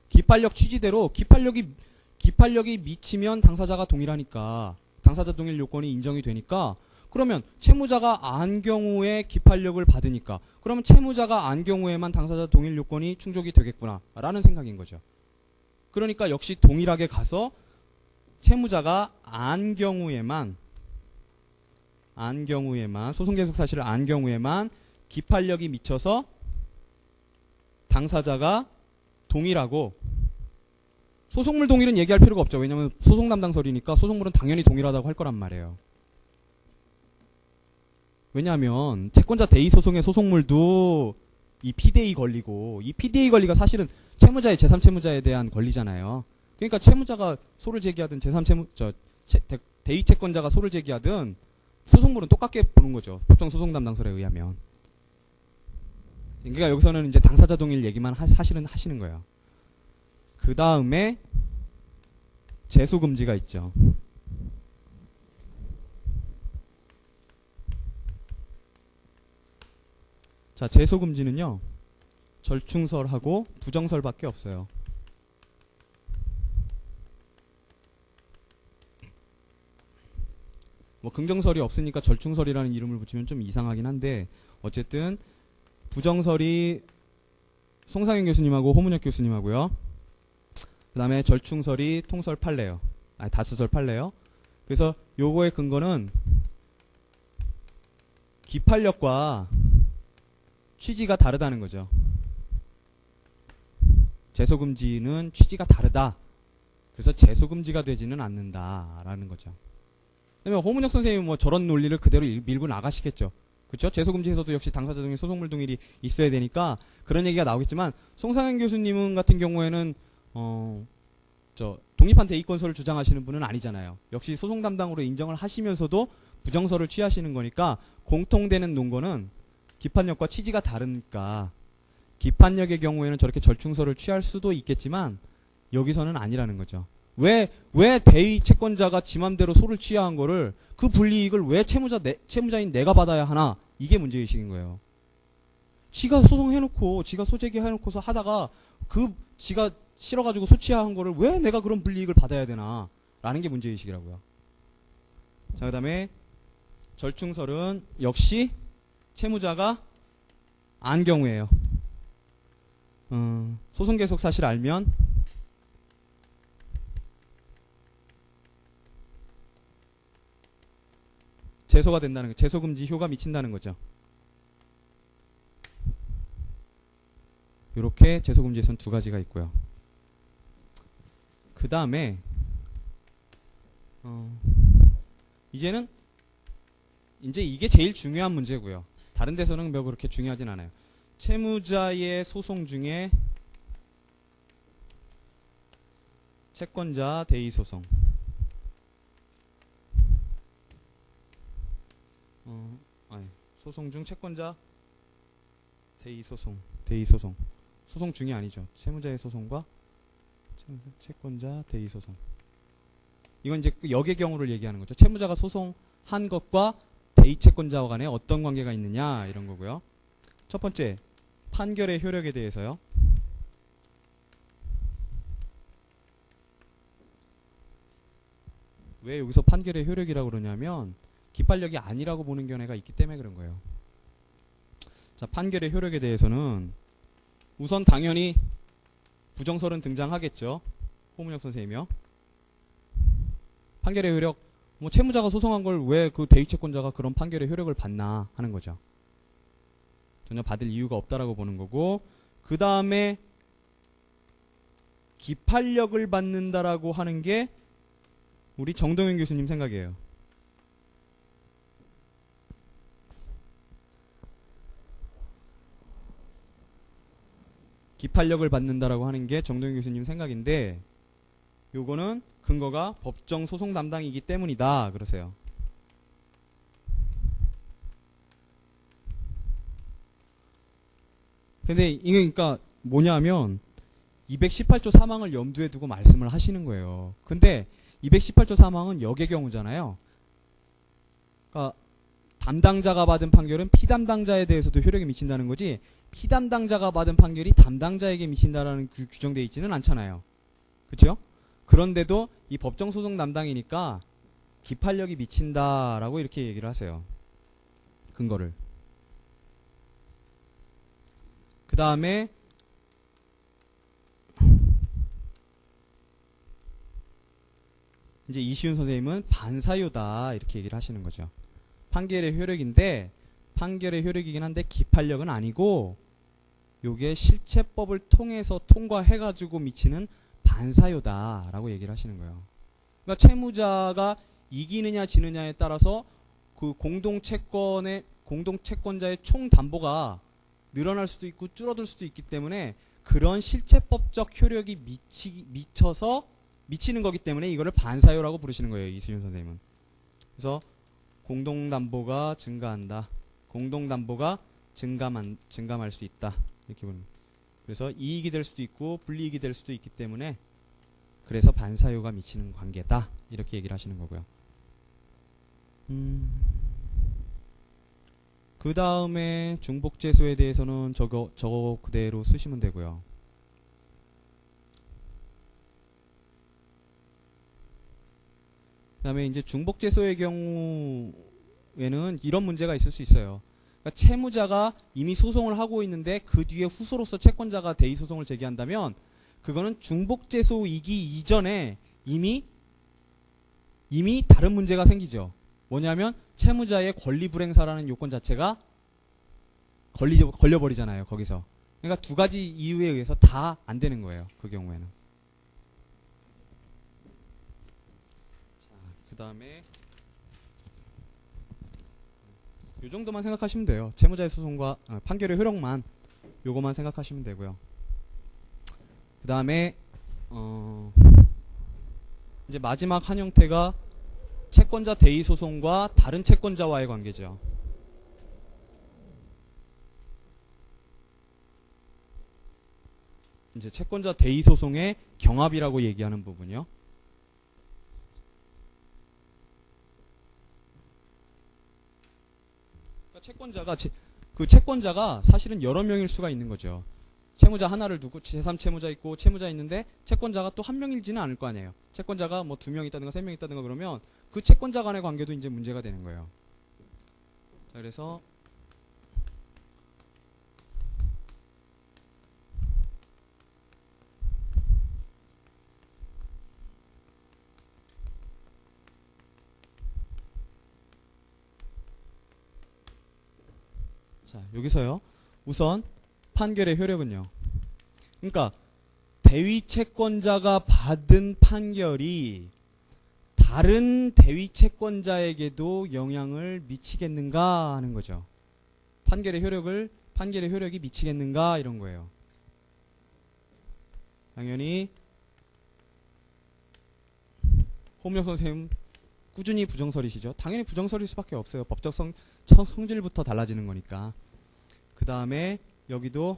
기판력 취지대로 기판력이 미치면 당사자가 동일하니까 당사자 동일 요건이 인정이 되니까 그러면 채무자가 안 경우에 기판력을 받으니까 그러면 채무자가 안 경우에만 당사자 동일 요건이 충족이 되겠구나 라는 생각인 거죠. 그러니까 역시 동일하게 가서 채무자가 안 경우에만 소송계속 사실을 안 경우에만 기판력이 미쳐서 당사자가 동일하고 소송물 동일은 얘기할 필요가 없죠. 왜냐하면 소송 담당설이니까 소송물은 당연히 동일하다고 할 거란 말이에요. 왜냐하면 채권자 대의 소송의 소송물도 이 피대의 권리고 이 피대의 권리가 사실은 채무자의 제3채무자에 대한 권리잖아요. 그러니까 채무자가 소를 제기하든 대의 채권자가 소를 제기하든 소송물은 똑같게 보는 거죠. 법정 소송 담당설에 의하면. 그러니까 여기서는 이제 당사자 동일 얘기만 사실은 하시는 거예요. 그 다음에 재소금지가 있죠. 자, 재소금지는요. 절충설하고 부정설밖에 없어요. 뭐 긍정설이 없으니까 절충설이라는 이름을 붙이면 좀 이상하긴 한데 어쨌든 부정설이 송상현 교수님하고 호문혁 교수님하고요. 그 다음에 절충설이 통설 판례요. 아니 다수설 판례요. 그래서 요거의 근거는 기판력과 취지가 다르다는 거죠. 재소금지는 취지가 다르다. 그래서 재소금지가 되지는 않는다라는 거죠. 그러면 호문혁 선생님은 뭐 저런 논리를 그대로 밀고 나가시겠죠. 그렇죠? 재소금지에서도 역시 당사자 동일 소송물 동일이 있어야 되니까 그런 얘기가 나오겠지만 송상현 교수님 같은 경우에는 독립한 대의권서를 주장하시는 분은 아니잖아요. 역시 소송 담당으로 인정을 하시면서도 부정서를 취하시는 거니까 공통되는 논거는 기판력과 취지가 다르니까 기판력의 경우에는 저렇게 절충서를 취할 수도 있겠지만 여기서는 아니라는 거죠. 왜 대의 채권자가 지 맘대로 소를 취하한 거를 그 불이익을 왜 채무자인 내가 받아야 하나? 이게 문제의식인 거예요. 지가 소송해놓고 지가 소제기해놓고서 하다가 지가 싫어가지고 소취한 거를 왜 내가 그런 불이익을 받아야 되나? 라는 게 문제의식이라고요. 자, 그 다음에 절충설은 역시 채무자가 안 경우에요. 소송 계속 사실 알면 제소가 된다는 거, 제소 금지 효가 미친다는 거죠. 이렇게 제소 금지에선 두 가지가 있고요. 그 다음에 이제는 이제 이게 제일 중요한 문제고요. 다른 데서는 뭐 그렇게 중요하진 않아요. 채무자의 소송 중에 채권자 대의 소송. 소송 중 채권자 대의 소송. 소송 중이 아니죠. 채무자의 소송과 채권자 대의 소송. 이건 이제 역의 경우를 얘기하는 거죠. 채무자가 소송한 것과 대의 채권자와 간에 어떤 관계가 있느냐 이런 거고요. 첫 번째, 판결의 효력에 대해서요. 왜 여기서 판결의 효력이라고 그러냐면 기판력이 아니라고 보는 견해가 있기 때문에 그런 거예요. 자, 판결의 효력에 대해서는 우선 당연히 부정설은 등장하겠죠. 호문혁 선생님이요. 판결의 효력, 뭐 채무자가 소송한 걸 왜 그 대의채권자가 그런 판결의 효력을 받나 하는 거죠. 전혀 받을 이유가 없다라고 보는 거고, 그 다음에 기판력을 받는다라고 하는 게 우리 정동현 교수님 생각이에요. 기판력을 받는다라고 하는 게 정동현 교수님 생각인데, 요거는 근거가 법정 소송 담당이기 때문이다 그러세요. 근데 이게 그러니까 뭐냐면 218조 사망을 염두에 두고 말씀을 하시는 거예요. 근데 218조 사망은 역의 경우잖아요. 그러니까 담당자가 받은 판결은 피담당자에 대해서도 효력이 미친다는 거지, 피담당자가 받은 판결이 담당자에게 미친다라는 규정되어 있지는 않잖아요. 그렇죠? 그런데도 이 법정 소송 담당이니까 기판력이 미친다라고 이렇게 얘기를 하세요. 근거를. 그 다음에 이제 이시훈 선생님은 반사유다 이렇게 얘기를 하시는 거죠. 판결의 효력인데, 판결의 효력이긴 한데 기판력은 아니고 요게 실체법을 통해서 통과해가지고 미치는 반사유다라고 얘기를 하시는 거예요. 그러니까 채무자가 이기느냐 지느냐에 따라서 그 공동채권자의 총 담보가 늘어날 수도 있고 줄어들 수도 있기 때문에 그런 실체법적 효력이 미치는 거기 때문에 이거를 반사유라고 부르시는 거예요, 이수윤 선생님은. 그래서 공동담보가 증가한다. 공동담보가 증감할 수 있다. 이렇게 보는 거예요. 그래서 이익이 될 수도 있고 불이익이 될 수도 있기 때문에 그래서 반사유가 미치는 관계다. 이렇게 얘기를 하시는 거고요. 그 다음에 중복제소에 대해서는 저거 그대로 쓰시면 되고요. 그 다음에 이제 중복제소의 경우에는 이런 문제가 있을 수 있어요. 그러니까 채무자가 이미 소송을 하고 있는데 그 뒤에 후소로서 채권자가 대의소송을 제기한다면 그거는 중복제소이기 이전에 이미 다른 문제가 생기죠. 뭐냐면 채무자의 권리불행사라는 요건 자체가 걸려버리잖아요. 거기서. 그러니까 두 가지 이유에 의해서 다 안 되는 거예요. 그 경우에는. 자, 그 다음에 요 정도만 생각하시면 돼요. 채무자의 소송과 판결의 효력만 요거만 생각하시면 되고요. 그 다음에 이제 마지막 한 형태가 채권자 대의 소송과 다른 채권자와의 관계죠. 이제 채권자 대의 소송의 경합이라고 얘기하는 부분이요. 그러니까 채권자가 사실은 여러 명일 수가 있는 거죠. 채무자 하나를 두고 제3채무자 있고 채무자 있는데 채권자가 또 한 명일지는 않을 거 아니에요. 채권자가 뭐 2명 있다든가 3명 있다든가 그러면 그 채권자 간의 관계도 이제 문제가 되는 거예요. 자, 그래서 자, 여기서요. 우선 판결의 효력은요. 그러니까 대위 채권자가 받은 판결이 다른 대위 채권자에게도 영향을 미치겠는가 하는 거죠. 판결의 효력이 미치겠는가 이런 거예요. 당연히 홍명 선생님 꾸준히 부정설이시죠. 당연히 부정설일 수밖에 없어요. 법적 성질부터 달라지는 거니까. 그 다음에 여기도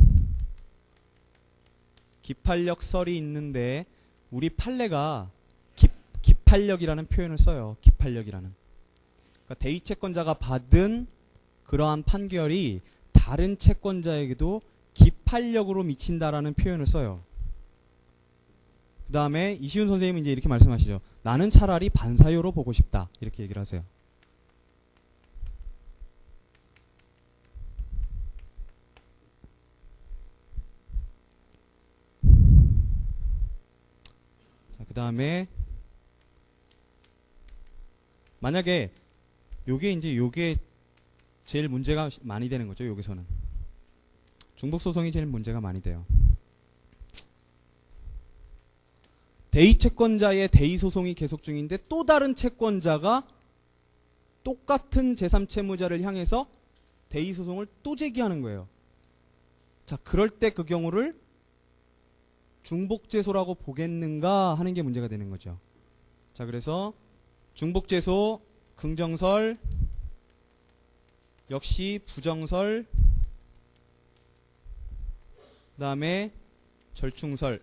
기판력설이 있는데 우리 판례가 기판력이라는 표현을 써요. 기판력이라는. 그러니까 대위 채권자가 받은 그러한 판결이 다른 채권자에게도 기판력으로 미친다라는 표현을 써요. 그 다음에 이시훈 선생님은 이제 이렇게 말씀하시죠. 나는 차라리 반사효로 보고 싶다. 이렇게 얘기를 하세요. 자, 그 다음에 만약에 요게 제일 문제가 많이 되는 거죠. 여기서는 중복소송이 제일 문제가 많이 돼요. 대위 채권자의 대위 소송이 계속 중인데 또 다른 채권자가 똑같은 제3채무자를 향해서 대위 소송을 또 제기하는 거예요. 자, 그럴 때 그 경우를 중복제소라고 보겠는가 하는 게 문제가 되는 거죠. 자, 그래서 중복제소, 긍정설, 역시 부정설, 그 다음에 절충설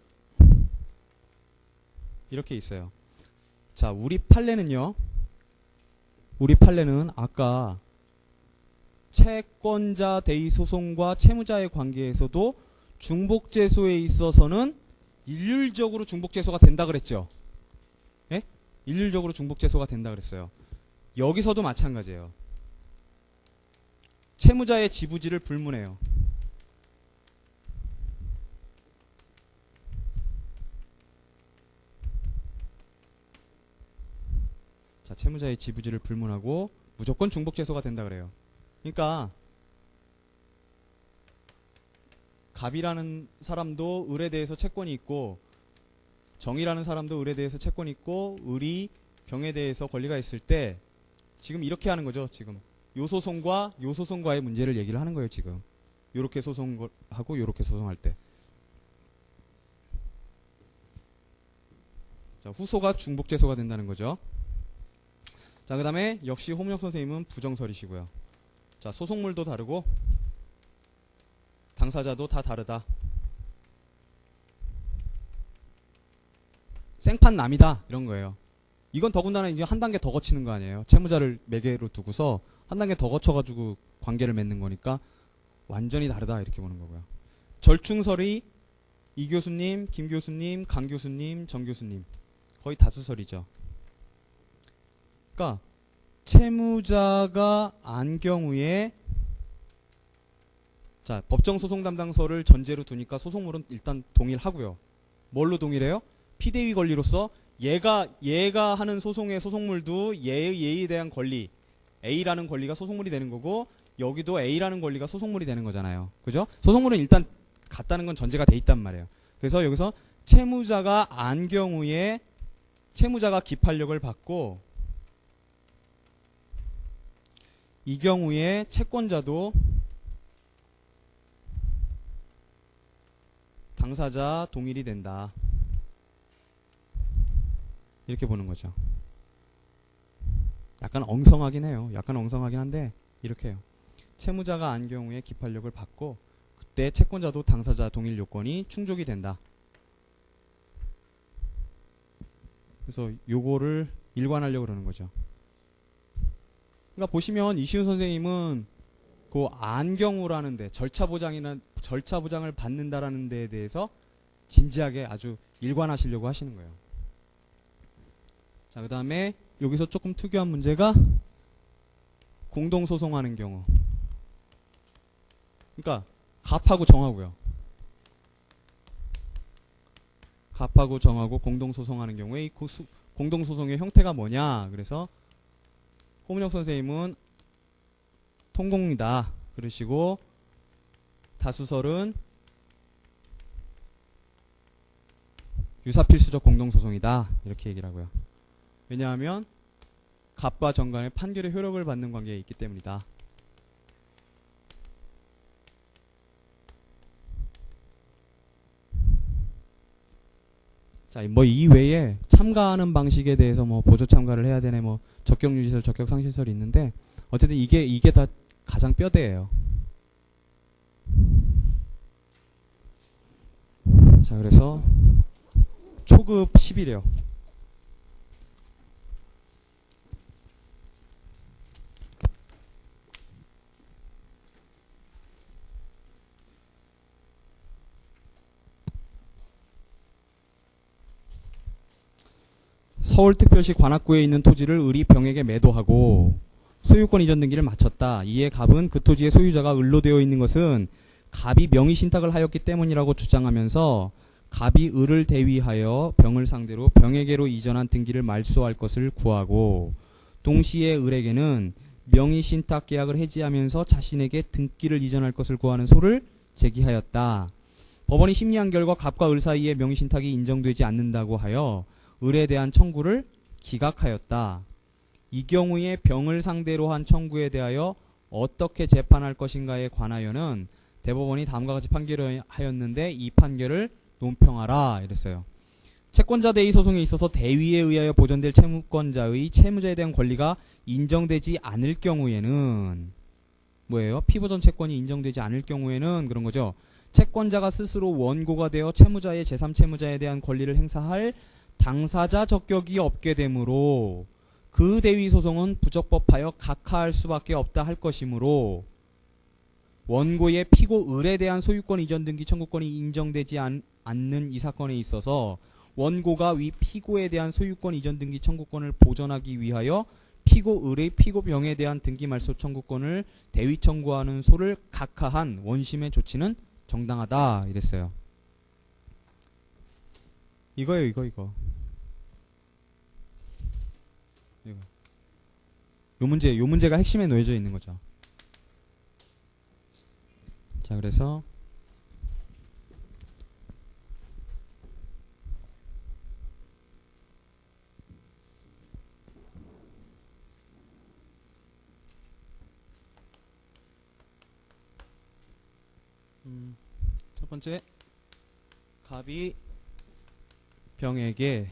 이렇게 있어요. 자, 우리 판례는 아까 채권자 대위 소송과 채무자의 관계에서도 중복제소에 있어서는 일률적으로 중복제소가 된다 그랬죠. 예? 일률적으로 중복제소가 된다 그랬어요. 여기서도 마찬가지예요. 채무자의 지부지를 불문해요. 자, 채무자의 지부지를 불문하고 무조건 중복제소가 된다 그래요. 그러니까 갑이라는 사람도 을에 대해서 채권이 있고 정이라는 사람도 을에 대해서 채권이 있고 을이 병에 대해서 권리가 있을 때 지금 이렇게 하는 거죠. 지금 요 소송과의 문제를 얘기를 하는 거예요. 지금 요렇게 소송하고 요렇게 소송할 때. 자, 후소가 중복제소가 된다는 거죠. 자, 그 다음에 역시 홍명 선생님은 부정설이시고요. 자, 소송물도 다르고 당사자도 다 다르다. 생판 남이다 이런 거예요. 이건 더군다나 이제 한 단계 더 거치는 거 아니에요. 채무자를 매개로 두고서 한 단계 더 거쳐가지고 관계를 맺는 거니까 완전히 다르다 이렇게 보는 거고요. 절충설이 이 교수님, 김 교수님, 강 교수님, 정 교수님 거의 다수설이죠. 그러니까 채무자가 안 경우에 자, 법정소송 담당서를 전제로 두니까 소송물은 일단 동일하고요. 뭘로 동일해요? 피대위 권리로서 얘가 하는 소송의 소송물도 얘에 대한 권리, A라는 권리가 소송물이 되는 거고 여기도 A라는 권리가 소송물이 되는 거잖아요. 그죠? 소송물은 일단 같다는 건 전제가 돼 있단 말이에요. 그래서 여기서 채무자가 안 경우에 채무자가 기판력을 받고 이 경우에 채권자도 당사자 동일이 된다. 이렇게 보는 거죠. 약간 엉성하긴 해요. 약간 엉성하긴 한데 이렇게 해요. 채무자가 안 경우에 기판력을 받고 그때 채권자도 당사자 동일 요건이 충족이 된다. 그래서 요거를 일관하려고 그러는 거죠. 그러니까 보시면 이시훈 선생님은 그 안경우라는데 절차 보장을 받는다라는 데에 대해서 진지하게 아주 일관하시려고 하시는 거예요. 자, 그 다음에 여기서 조금 특이한 문제가 공동소송하는 경우. 그러니까 갑하고 정하고요. 갑하고 정하고 공동소송하는 경우에 이 공동소송의 형태가 뭐냐. 그래서 호문혁 선생님은 통공이다 그러시고 다수설은 유사필수적 공동소송이다 이렇게 얘기를 하고요. 왜냐하면 갑과 정 간의 판결의 효력을 받는 관계에 있기 때문이다. 자, 뭐 이외에 참가하는 방식에 대해서 뭐 보조 참가를 해야 되네, 뭐 적격 유지설, 적격 상실설이 있는데 어쨌든 이게 다 가장 뼈대예요. 자, 그래서 초급 10이래요. 서울특별시 관악구에 있는 토지를 을이 병에게 매도하고 소유권 이전 등기를 마쳤다. 이에 갑은 그 토지의 소유자가 을로 되어 있는 것은 갑이 명의신탁을 하였기 때문이라고 주장하면서 갑이 을을 대위하여 병을 상대로 병에게로 이전한 등기를 말소할 것을 구하고 동시에 을에게는 명의신탁 계약을 해지하면서 자신에게 등기를 이전할 것을 구하는 소를 제기하였다. 법원이 심리한 결과 갑과 을 사이에 명의신탁이 인정되지 않는다고 하여 을에 대한 청구를 기각하였다. 이 경우에 병을 상대로 한 청구에 대하여 어떻게 재판할 것인가에 관하여는 대법원이 다음과 같이 판결하였는데 이 판결을 논평하라 이랬어요. 채권자 대위 소송에 있어서 대위에 의하여 보전될 채무권자의 채무자에 대한 권리가 인정되지 않을 경우에는 뭐예요? 피보전 채권이 인정되지 않을 경우에는 그런 거죠. 채권자가 스스로 원고가 되어 채무자의 제3채무자에 대한 권리를 행사할 당사자 적격이 없게 되므로 그 대위 소송은 부적법하여 각하할 수밖에 없다 할 것이므로 원고의 피고 을에 대한 소유권 이전 등기 청구권이 인정되지 않는 이 사건에 있어서 원고가 위 피고에 대한 소유권 이전 등기 청구권을 보전하기 위하여 피고 을의 피고 병에 대한 등기 말소 청구권을 대위 청구하는 소를 각하한 원심의 조치는 정당하다 이랬어요. 이거예요, 이거. 요 문제가 핵심에 놓여져 있는 거죠. 자, 그래서 첫 번째, 갑이 병에게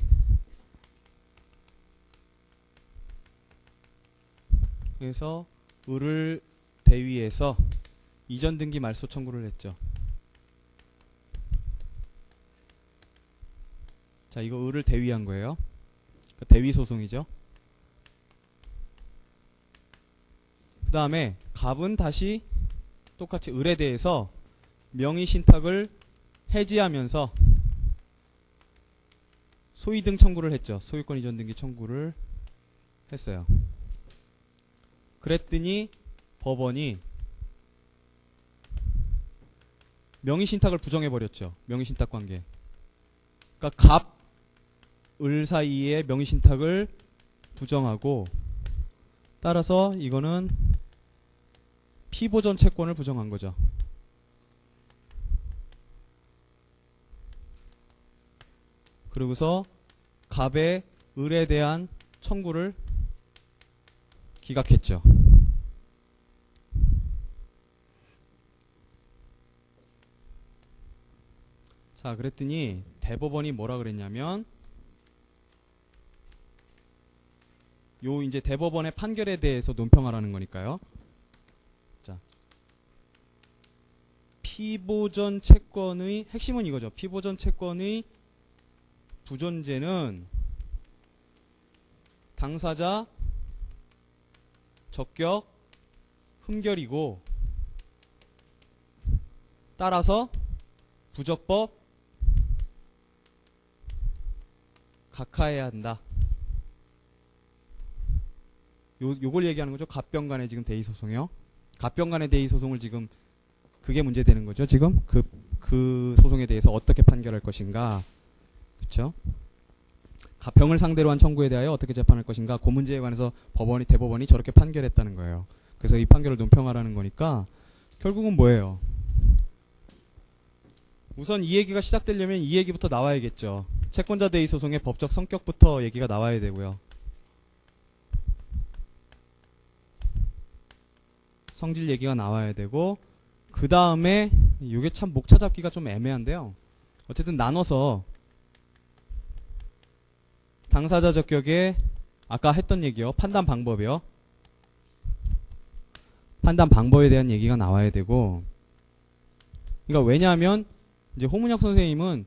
그래서 을을 대위해서 이전 등기 말소 청구를 했죠. 자, 이거 을을 대위한 거예요. 그러니까 대위 소송이죠. 그 다음에 갑은 다시 똑같이 을에 대해서 명의신탁을 해지하면서 소이등 청구를 했죠. 소유권 이전 등기 청구를 했어요. 그랬더니 법원이 명의신탁을 부정해버렸죠. 명의신탁 관계. 그러니까 갑, 을 사이의 명의신탁을 부정하고 따라서 이거는 피보전 채권을 부정한 거죠. 그러고서 갑의 을에 대한 청구를 기각했죠. 자, 그랬더니 대법원이 뭐라 그랬냐면 요 이제 대법원의 판결에 대해서 논평하라는 거니까요. 자, 피보전 채권의 핵심은 이거죠. 피보전 채권의 부존재는 당사자 적격 흠결이고 따라서 부적법 각하해야 한다. 요걸 얘기하는 거죠. 갑병 간의 지금 대의 소송이요. 갑병 간의 대의 소송을 지금 그게 문제되는 거죠. 지금 그 소송에 대해서 어떻게 판결할 것인가. 그렇죠? 갑병을 상대로 한 청구에 대하여 어떻게 재판할 것인가. 그 문제에 관해서 대법원이 저렇게 판결했다는 거예요. 그래서 이 판결을 논평하라는 거니까 결국은 뭐예요? 우선 이 얘기가 시작되려면 이 얘기부터 나와야겠죠. 채권자 대의 소송의 법적 성격부터 얘기가 나와야 되고요. 성질 얘기가 나와야 되고 그 다음에 이게 참 목차 잡기가 좀 애매한데요. 어쨌든 나눠서 당사자 적격의 아까 했던 얘기요. 판단 방법이요. 판단 방법에 대한 얘기가 나와야 되고 그러니까 왜냐하면 이제 홍문혁 선생님은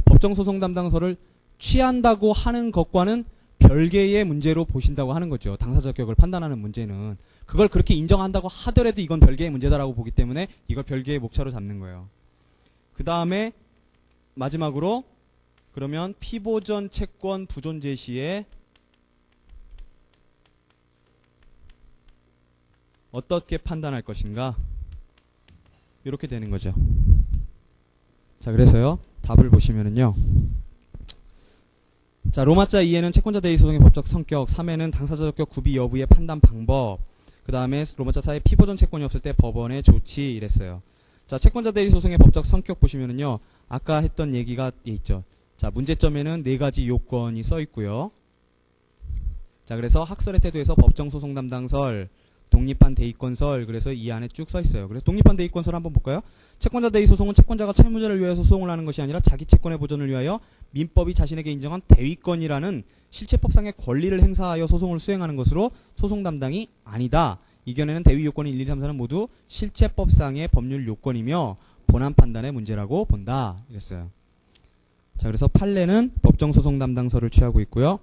법정 소송 담당서를 취한다고 하는 것과는 별개의 문제로 보신다고 하는 거죠. 당사자 적격을 판단하는 문제는. 그걸 그렇게 인정한다고 하더라도 이건 별개의 문제다라고 보기 때문에 이걸 별개의 목차로 잡는 거예요. 그 다음에 마지막으로 그러면 피보전 채권 부존재 시에 어떻게 판단할 것인가 이렇게 되는 거죠. 자, 그래서요 답을 보시면은요. 자, 로마자 2에는 채권자 대의 소송의 법적 성격, 3에는 당사자 적격 구비 여부의 판단 방법, 그 다음에 로마자 4에 피보전 채권이 없을 때 법원의 조치 이랬어요. 자, 채권자 대의 소송의 법적 성격 보시면은요. 아까 했던 얘기가 있죠. 자, 문제점에는 4가지 요건이 써 있고요. 자, 그래서 학설의 태도에서 법정 소송 담당설, 독립한 대의권설, 그래서 이 안에 쭉 써 있어요. 그래서 독립한 대의권설 한번 볼까요? 채권자 대의 소송은 채권자가 채무자를 위해서 소송을 하는 것이 아니라 자기 채권의 보전을 위하여 민법이 자신에게 인정한 대위권이라는 실체법상의 권리를 행사하여 소송을 수행하는 것으로 소송 담당이 아니다. 이견에는 대위 요건이 1, 2, 3, 4는 모두 실체법상의 법률 요건이며 본안 판단의 문제라고 본다. 이랬어요. 자, 그래서 판례는 법정 소송 담당설을 취하고 있고요.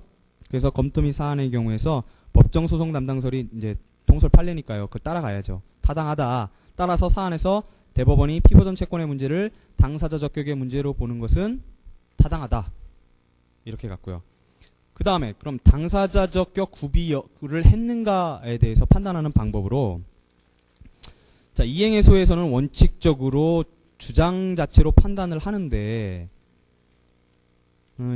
그래서 검토 및 사안의 경우에서 법정 소송 담당설이 이제 통설 판례니까요. 그걸 따라가야죠. 타당하다. 따라서 사안에서 대법원이 피보전 채권의 문제를 당사자 적격의 문제로 보는 것은 타당하다. 이렇게 갔고요. 그 다음에 그럼 당사자 적격 구비를 했는가에 대해서 판단하는 방법으로 자, 이행해소에서는 원칙적으로 주장 자체로 판단을 하는데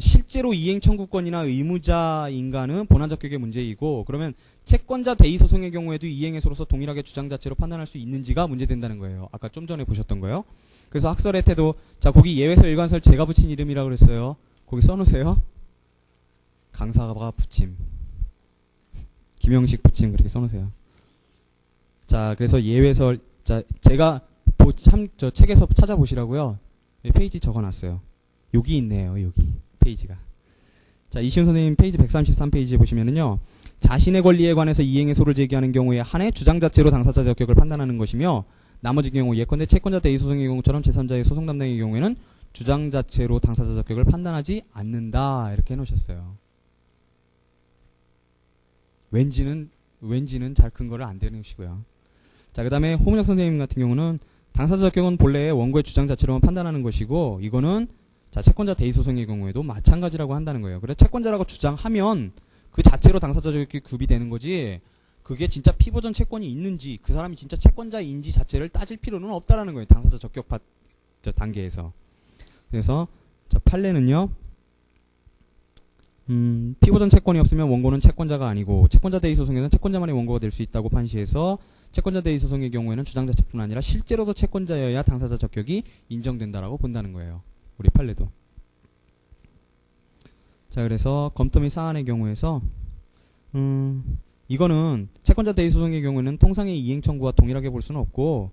실제로 이행 청구권이나 의무자인가는 본안 적격의 문제이고 그러면 채권자 대의 소송의 경우에도 이행해소로서 동일하게 주장 자체로 판단할 수 있는지가 문제된다는 거예요. 아까 좀 전에 보셨던 거요. 그래서 학설의 태도 자 거기 예외설 일관설 제가 붙인 이름이라고 그랬어요. 거기 써놓으세요. 강사가 붙임 김영식 붙임 그렇게 써놓으세요. 자 그래서 예외설 자 제가 저 책에서 찾아보시라고요. 페이지 적어놨어요. 여기 있네요. 여기 페이지가. 자 이시훈 선생님 페이지 133페이지에 보시면은요. 자신의 권리에 관해서 이행해소를 제기하는 경우에 한해 주장 자체로 당사자 적격을 판단하는 것이며 나머지 경우 예컨대 채권자 대의 소송의 경우처럼 제3자의 소송 담당의 경우에는 주장 자체로 당사자 적격을 판단하지 않는다. 이렇게 해놓으셨어요. 왠지는 잘 큰 거를 안 대놓으시고요. 자 그 다음에 홍문혁 선생님 같은 경우는 당사자 적격은 본래 원고의 주장 자체로만 판단하는 것이고 이거는 자 채권자 대의 소송의 경우에도 마찬가지라고 한다는 거예요. 그래서 채권자라고 주장하면 그 자체로 당사자 적격이 구비되는 거지 그게 진짜 피보전 채권이 있는지 그 사람이 진짜 채권자인지 자체를 따질 필요는 없다라는 거예요. 당사자 적격 단계에서. 그래서 자 판례는요. 피보전 채권이 없으면 원고는 채권자가 아니고 채권자 대의 소송에서는 채권자만이 원고가 될 수 있다고 판시해서 채권자 대의 소송의 경우에는 주장 자체뿐 아니라 실제로도 채권자여야 당사자 적격이 인정된다라고 본다는 거예요. 우리 판례도. 자 그래서 검토 및 사안의 경우에서 이거는 채권자 대의 소송의 경우에는 통상의 이행 청구와 동일하게 볼 수는 없고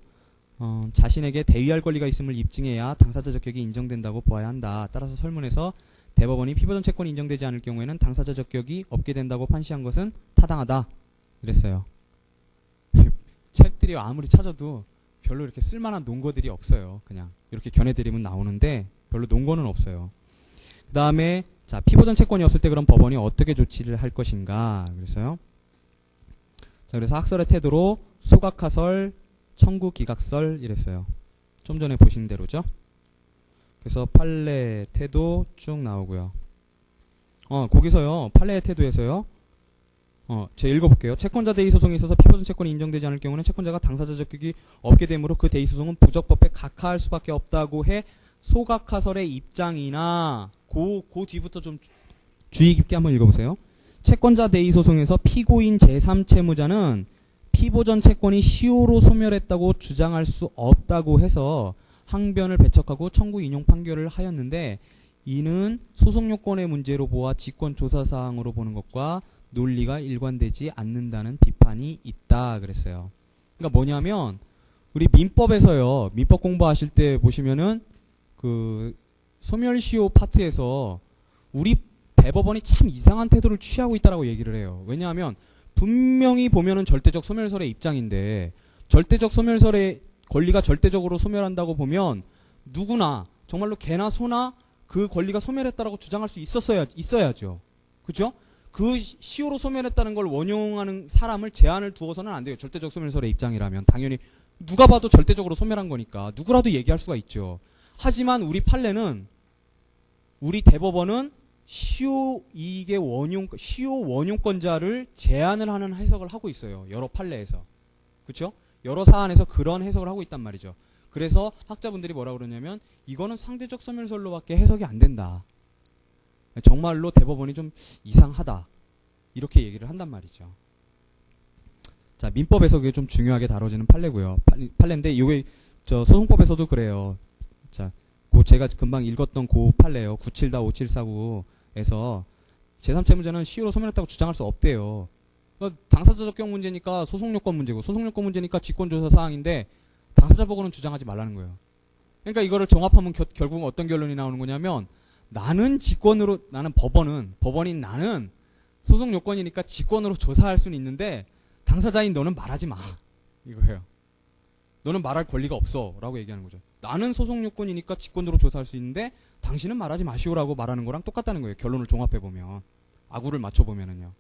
자신에게 대위할 권리가 있음을 입증해야 당사자 적격이 인정된다고 보아야 한다. 따라서 설문에서 대법원이 피보전 채권이 인정되지 않을 경우에는 당사자 적격이 없게 된다고 판시한 것은 타당하다. 그랬어요. 책들이 아무리 찾아도 별로 이렇게 쓸만한 논거들이 없어요. 그냥 이렇게 견해드리면 나오는데 별로 논거는 없어요. 그 다음에 자, 피보전 채권이 없을 때 그럼 법원이 어떻게 조치를 할 것인가 그랬어요. 자, 그래서 학설의 태도로 소각하설, 청구 기각설 이랬어요. 좀 전에 보신 대로죠. 그래서 판례 태도 쭉 나오고요. 거기서요. 판례 태도에서요. 제가 읽어볼게요. 채권자 대의 소송에 있어서 피보전 채권이 인정되지 않을 경우는 채권자가 당사자 적격이 없게 되므로 그 대의 소송은 부적법에 각하할 수밖에 없다고 해 소각하설의 입장이나 그 뒤부터 좀 주의 깊게 한번 읽어보세요. 채권자 대의 소송에서 피고인 제3채무자는 피보전 채권이 시효로 소멸했다고 주장할 수 없다고 해서 항변을 배척하고 청구 인용 판결을 하였는데 이는 소송 요건의 문제로 보아 직권 조사 사항으로 보는 것과 논리가 일관되지 않는다는 비판이 있다 그랬어요. 그러니까 뭐냐면 우리 민법에서요. 민법 공부하실 때 보시면은 그 소멸시효 파트에서 우리 대법원이 참 이상한 태도를 취하고 있다라고 얘기를 해요. 왜냐하면 분명히 보면은 절대적 소멸설의 입장인데 절대적 소멸설의 권리가 절대적으로 소멸한다고 보면 누구나 정말로 개나 소나 그 권리가 소멸했다라고 주장할 수 있어야죠. 그죠? 그 시효로 소멸했다는 걸 원용하는 사람을 제한을 두어서는 안 돼요. 절대적 소멸설의 입장이라면 당연히 누가 봐도 절대적으로 소멸한 거니까 누구라도 얘기할 수가 있죠. 하지만 우리 판례는 우리 대법원은 시효 원용권자를 제한을 하는 해석을 하고 있어요. 여러 판례에서. 그렇죠? 여러 사안에서 그런 해석을 하고 있단 말이죠. 그래서 학자분들이 뭐라고 그러냐면 이거는 상대적 소멸설로밖에 해석이 안 된다. 정말로 대법원이 좀 이상하다. 이렇게 얘기를 한단 말이죠. 자, 민법에서 그게 좀 중요하게 다뤄지는 판례고요. 판례인데 이게 저 소송법에서도 그래요. 자, 제가 금방 읽었던 그 판례요. 97-5749에서 제3채무자는 시효로 소멸했다고 주장할 수 없대요. 그러니까 당사자 적격 문제니까 소송요건 문제고 소송요건 문제니까 직권조사 사항인데 당사자 보고는 주장하지 말라는 거예요. 그러니까 이거를 종합하면 결국은 어떤 결론이 나오는 거냐면 나는 법원인 나는 소송요건이니까 직권으로 조사할 수는 있는데 당사자인 너는 말하지 마. 이거예요. 너는 말할 권리가 없어 라고 얘기하는 거죠. 나는 소송요건이니까 직권으로 조사할 수 있는데 당신은 말하지 마시오라고 말하는 거랑 똑같다는 거예요. 결론을 종합해보면. 아구를 맞춰보면은요.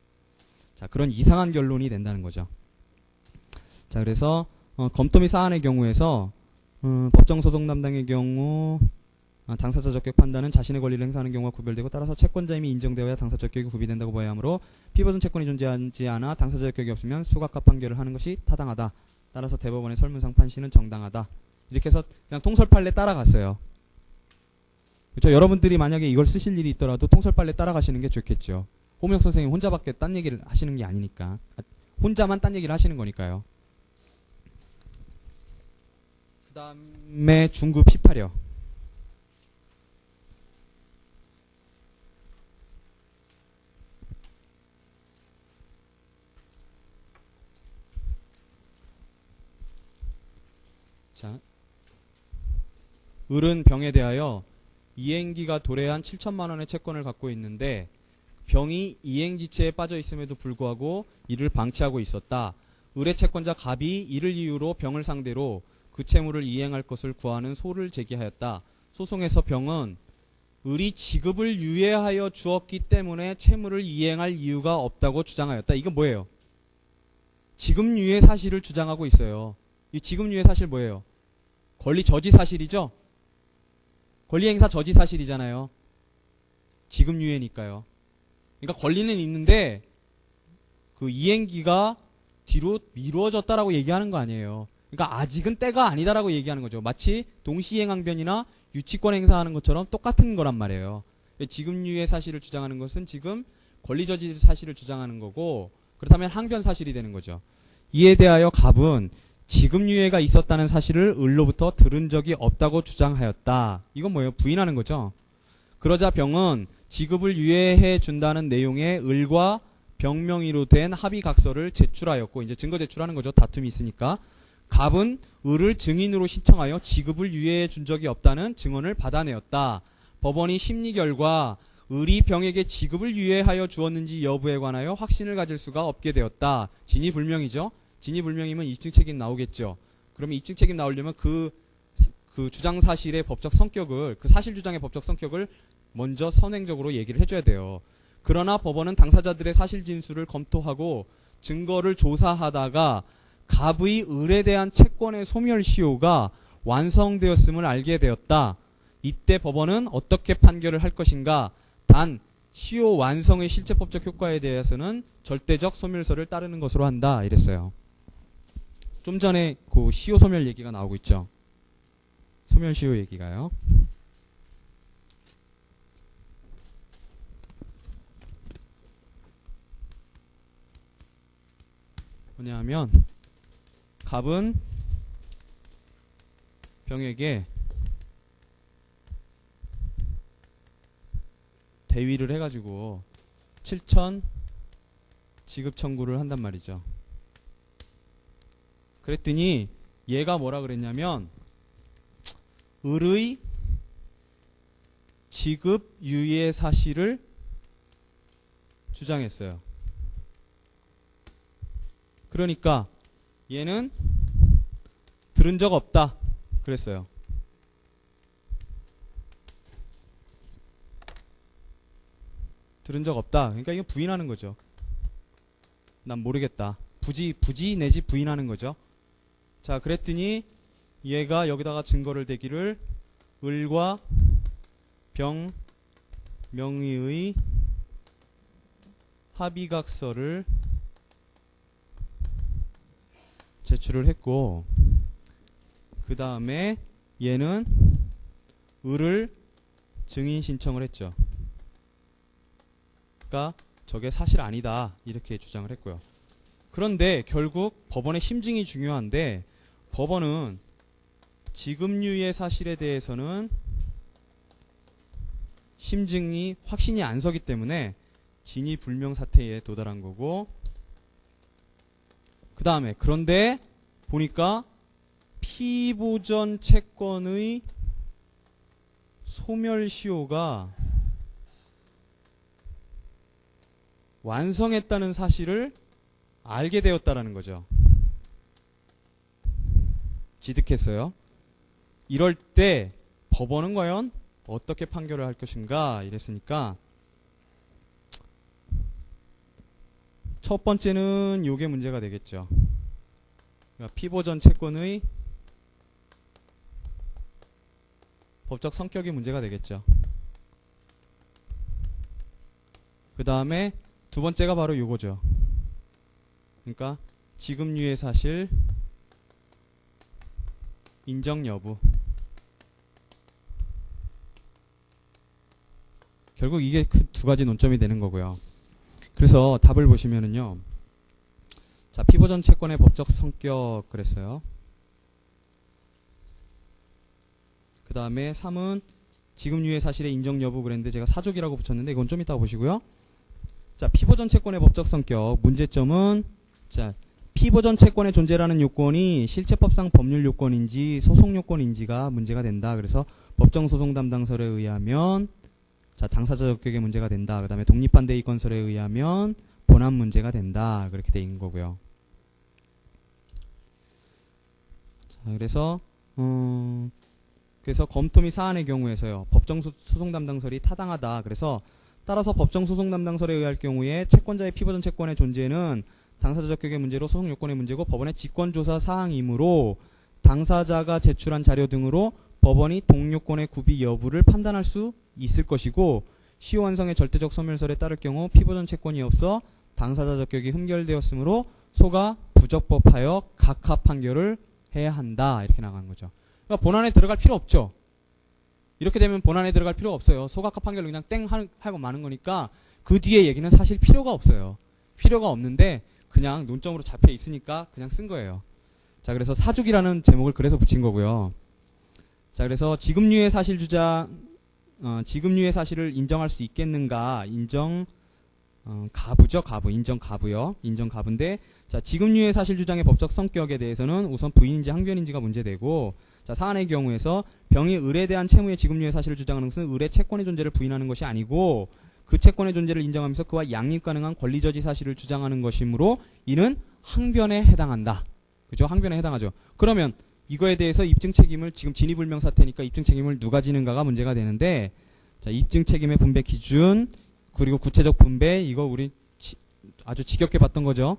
자, 그런 이상한 결론이 된다는 거죠. 자, 그래서 검토 및 사안의 경우에서 법정소송 담당의 경우 당사자 적격 판단은 자신의 권리를 행사하는 경우와 구별되고 따라서 채권자임이 인정되어야 당사자 적격이 구비된다고 봐야 하므로 피보전 채권이 존재하지 않아 당사자 적격이 없으면 소각합 판결을 하는 것이 타당하다. 따라서 대법원의 설문상 판시는 정당하다. 이렇게 해서 그냥 통설판례 따라갔어요. 그렇죠? 여러분들이 만약에 이걸 쓰실 일이 있더라도 통설판례 따라가시는 게 좋겠죠. 호명석 선생님 혼자밖에 딴 얘기를 하시는 게 아니니까. 혼자만 딴 얘기를 하시는 거니까요. 그 다음에 중급 18여. 자, 을은 병에 대하여 이행기가 도래한 7천만 원의 채권을 갖고 있는데 병이 이행지체에 빠져 있음에도 불구하고 이를 방치하고 있었다. 을의 채권자 갑이 이를 이유로 병을 상대로 그 채무를 이행할 것을 구하는 소를 제기하였다. 소송에서 병은 을이 지급을 유예하여 주었기 때문에 채무를 이행할 이유가 없다고 주장하였다. 이건 뭐예요? 지급 유예 사실을 주장하고 있어요. 이 지급 유예 사실 뭐예요? 권리 저지 사실이죠? 권리 행사 저지 사실이잖아요. 지급 유예니까요. 그러니까 권리는 있는데 그 이행기가 뒤로 미루어졌다라고 얘기하는 거 아니에요. 그러니까 아직은 때가 아니다라고 얘기하는 거죠. 마치 동시이행항변이나 유치권 행사하는 것처럼 똑같은 거란 말이에요. 지급 유예 사실을 주장하는 것은 지금 권리 저지 사실을 주장하는 거고 그렇다면 항변 사실이 되는 거죠. 이에 대하여 갑은 지급 유예가 있었다는 사실을 을로부터 들은 적이 없다고 주장하였다. 이건 뭐예요? 부인하는 거죠. 그러자 병은 지급을 유예해 준다는 내용의 을과 병명의로 된 합의각서를 제출하였고 이제 증거 제출하는 거죠. 다툼이 있으니까. 갑은 을을 증인으로 신청하여 지급을 유예해 준 적이 없다는 증언을 받아내었다. 법원이 심리 결과 을이 병에게 지급을 유예하여 주었는지 여부에 관하여 확신을 가질 수가 없게 되었다. 진위 불명이죠. 진위 불명이면 입증 책임 나오겠죠. 그러면 입증 책임 나오려면 그 주장 사실의 법적 성격을, 그 사실 주장의 법적 성격을 먼저 선행적으로 얘기를 해줘야 돼요. 그러나 법원은 당사자들의 사실 진술을 검토하고 증거를 조사하다가 갑의 을에 대한 채권의 소멸시효가 완성되었음을 알게 되었다. 이때 법원은 어떻게 판결을 할 것인가? 단 시효 완성의 실체법적 효과에 대해서는 절대적 소멸설을 따르는 것으로 한다. 이랬어요. 좀 전에 그 시효 소멸 얘기가 나오고 있죠. 소멸 시효 얘기가요. 뭐냐면 갑은 병에게 대위를 해가지고 7천 지급 청구를 한단 말이죠. 그랬더니 얘가 뭐라 그랬냐면 을의 지급 유예 사실을 주장했어요. 그러니까 얘는 들은 적 없다 그랬어요. 들은 적 없다. 그러니까 이거 부인하는 거죠. 난 모르겠다. 부지 내지 부인하는 거죠. 자, 그랬더니 얘가 여기다가 증거를 대기를 을과 병 명의의 합의각서를 제출을 했고, 그 다음에 얘는 을을 증인 신청을 했죠. 그러니까 저게 사실 아니다 이렇게 주장을 했고요. 그런데 결국 법원의 심증이 중요한데, 법원은 지급유예 사실에 대해서는 심증이 확신이 안 서기 때문에 진위 불명 사태에 도달한 거고, 그 다음에 그런데 보니까 피보전 채권의 소멸시효가 완성했다는 사실을 알게 되었다라는 거죠. 지득했어요. 이럴 때 법원은 과연 어떻게 판결을 할 것인가 이랬으니까, 첫 번째는 요게 문제가 되겠죠. 그러니까 피보전 채권의 법적 성격이 문제가 되겠죠. 그 다음에 두 번째가 바로 요거죠. 그러니까 지급유예 사실 인정 여부. 결국 이게 그 두 가지 논점이 되는 거고요. 그래서 답을 보시면은요. 자, 피보전 채권의 법적 성격 그랬어요. 그 다음에 3은 지급유예 사실의 인정 여부 그랬는데 제가 사족이라고 붙였는데 이건 좀 이따 보시고요. 자, 피보전 채권의 법적 성격 문제점은, 자, 피보전 채권의 존재라는 요건이 실체법상 법률 요건인지 소송 요건인지가 문제가 된다. 그래서 법정 소송 담당설에 의하면, 자, 당사자 적격의 문제가 된다. 그 다음에 독립한 대의건설에 의하면 본안 문제가 된다. 그렇게 돼 있는 거고요. 자, 그래서 검토 및 사안의 경우에서요, 법정 소송 담당설이 타당하다. 그래서 따라서 법정 소송 담당설에 의할 경우에 채권자의 피보전 채권의 존재는 당사자 적격의 문제로 소송 요건의 문제고 법원의 직권조사 사항이므로 당사자가 제출한 자료 등으로 법원이 동요건의 구비 여부를 판단할 수 있을 것이고, 시효 완성의 절대적 소멸설에 따를 경우 피보전 채권이 없어 당사자 적격이 흠결되었으므로 소가 부적법하여 각하 판결을 해야 한다. 이렇게 나가는 거죠. 그러니까 본안에 들어갈 필요 없죠. 이렇게 되면 본안에 들어갈 필요가 없어요. 소각하 판결로 그냥 땡 하고 마는 거니까 그 뒤에 얘기는 사실 필요가 없어요. 필요가 없는데 그냥 논점으로 잡혀 있으니까 그냥 쓴 거예요. 자, 그래서 사죽이라는 제목을 그래서 붙인 거고요. 자, 그래서 지급유예 사실 주장, 지급유예 사실을 인정할 수 있겠는가? 가부죠, 가부. 인정 가부요. 인정 가부인데, 자, 지급유예 사실 주장의 법적 성격에 대해서는 우선 부인인지 항변인지가 문제되고, 자, 사안의 경우에서 병이 을에 대한 채무의 지급유예 사실을 주장하는 것은 을의 채권의 존재를 부인하는 것이 아니고 그 채권의 존재를 인정하면서 그와 양립 가능한 권리저지 사실을 주장하는 것이므로 이는 항변에 해당한다. 그죠? 항변에 해당하죠. 그러면 이거에 대해서 입증 책임을 지금 진위불명 사태니까 입증 책임을 누가 지는가가 문제가 되는데 자, 입증 책임의 분배 기준 그리고 구체적 분배 이거 우리 아주 지겹게 봤던 거죠.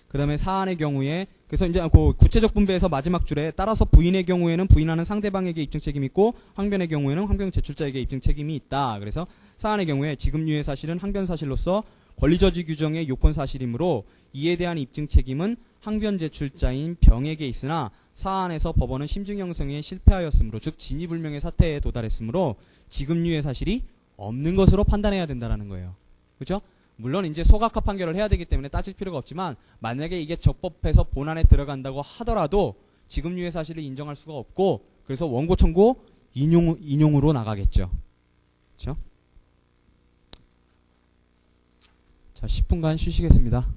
그 다음에 사안의 경우에 그래서 이제 그 구체적 분배에서 마지막 줄에 따라서 부인의 경우에는 부인하는 상대방에게 입증 책임이 있고 항변의 경우에는 항변 제출자에게 입증 책임이 있다. 그래서 사안의 경우에 지급유예 사실은 항변 사실로서 권리저지 규정의 요건 사실이므로 이에 대한 입증 책임은 항변 제출자인 병에게 있으나 사안에서 법원은 심증 형성에 실패하였으므로 즉 진위불명의 사태에 도달했으므로 지급유예 사실이 없는 것으로 판단해야 된다라는 거예요. 그렇죠? 물론 이제 소각화 판결을 해야 되기 때문에 따질 필요가 없지만 만약에 이게 적법해서 본안에 들어간다고 하더라도 지급유예 사실을 인정할 수가 없고 그래서 원고 청구 인용으로 나가겠죠. 그렇죠? 자, 10분간 쉬시겠습니다.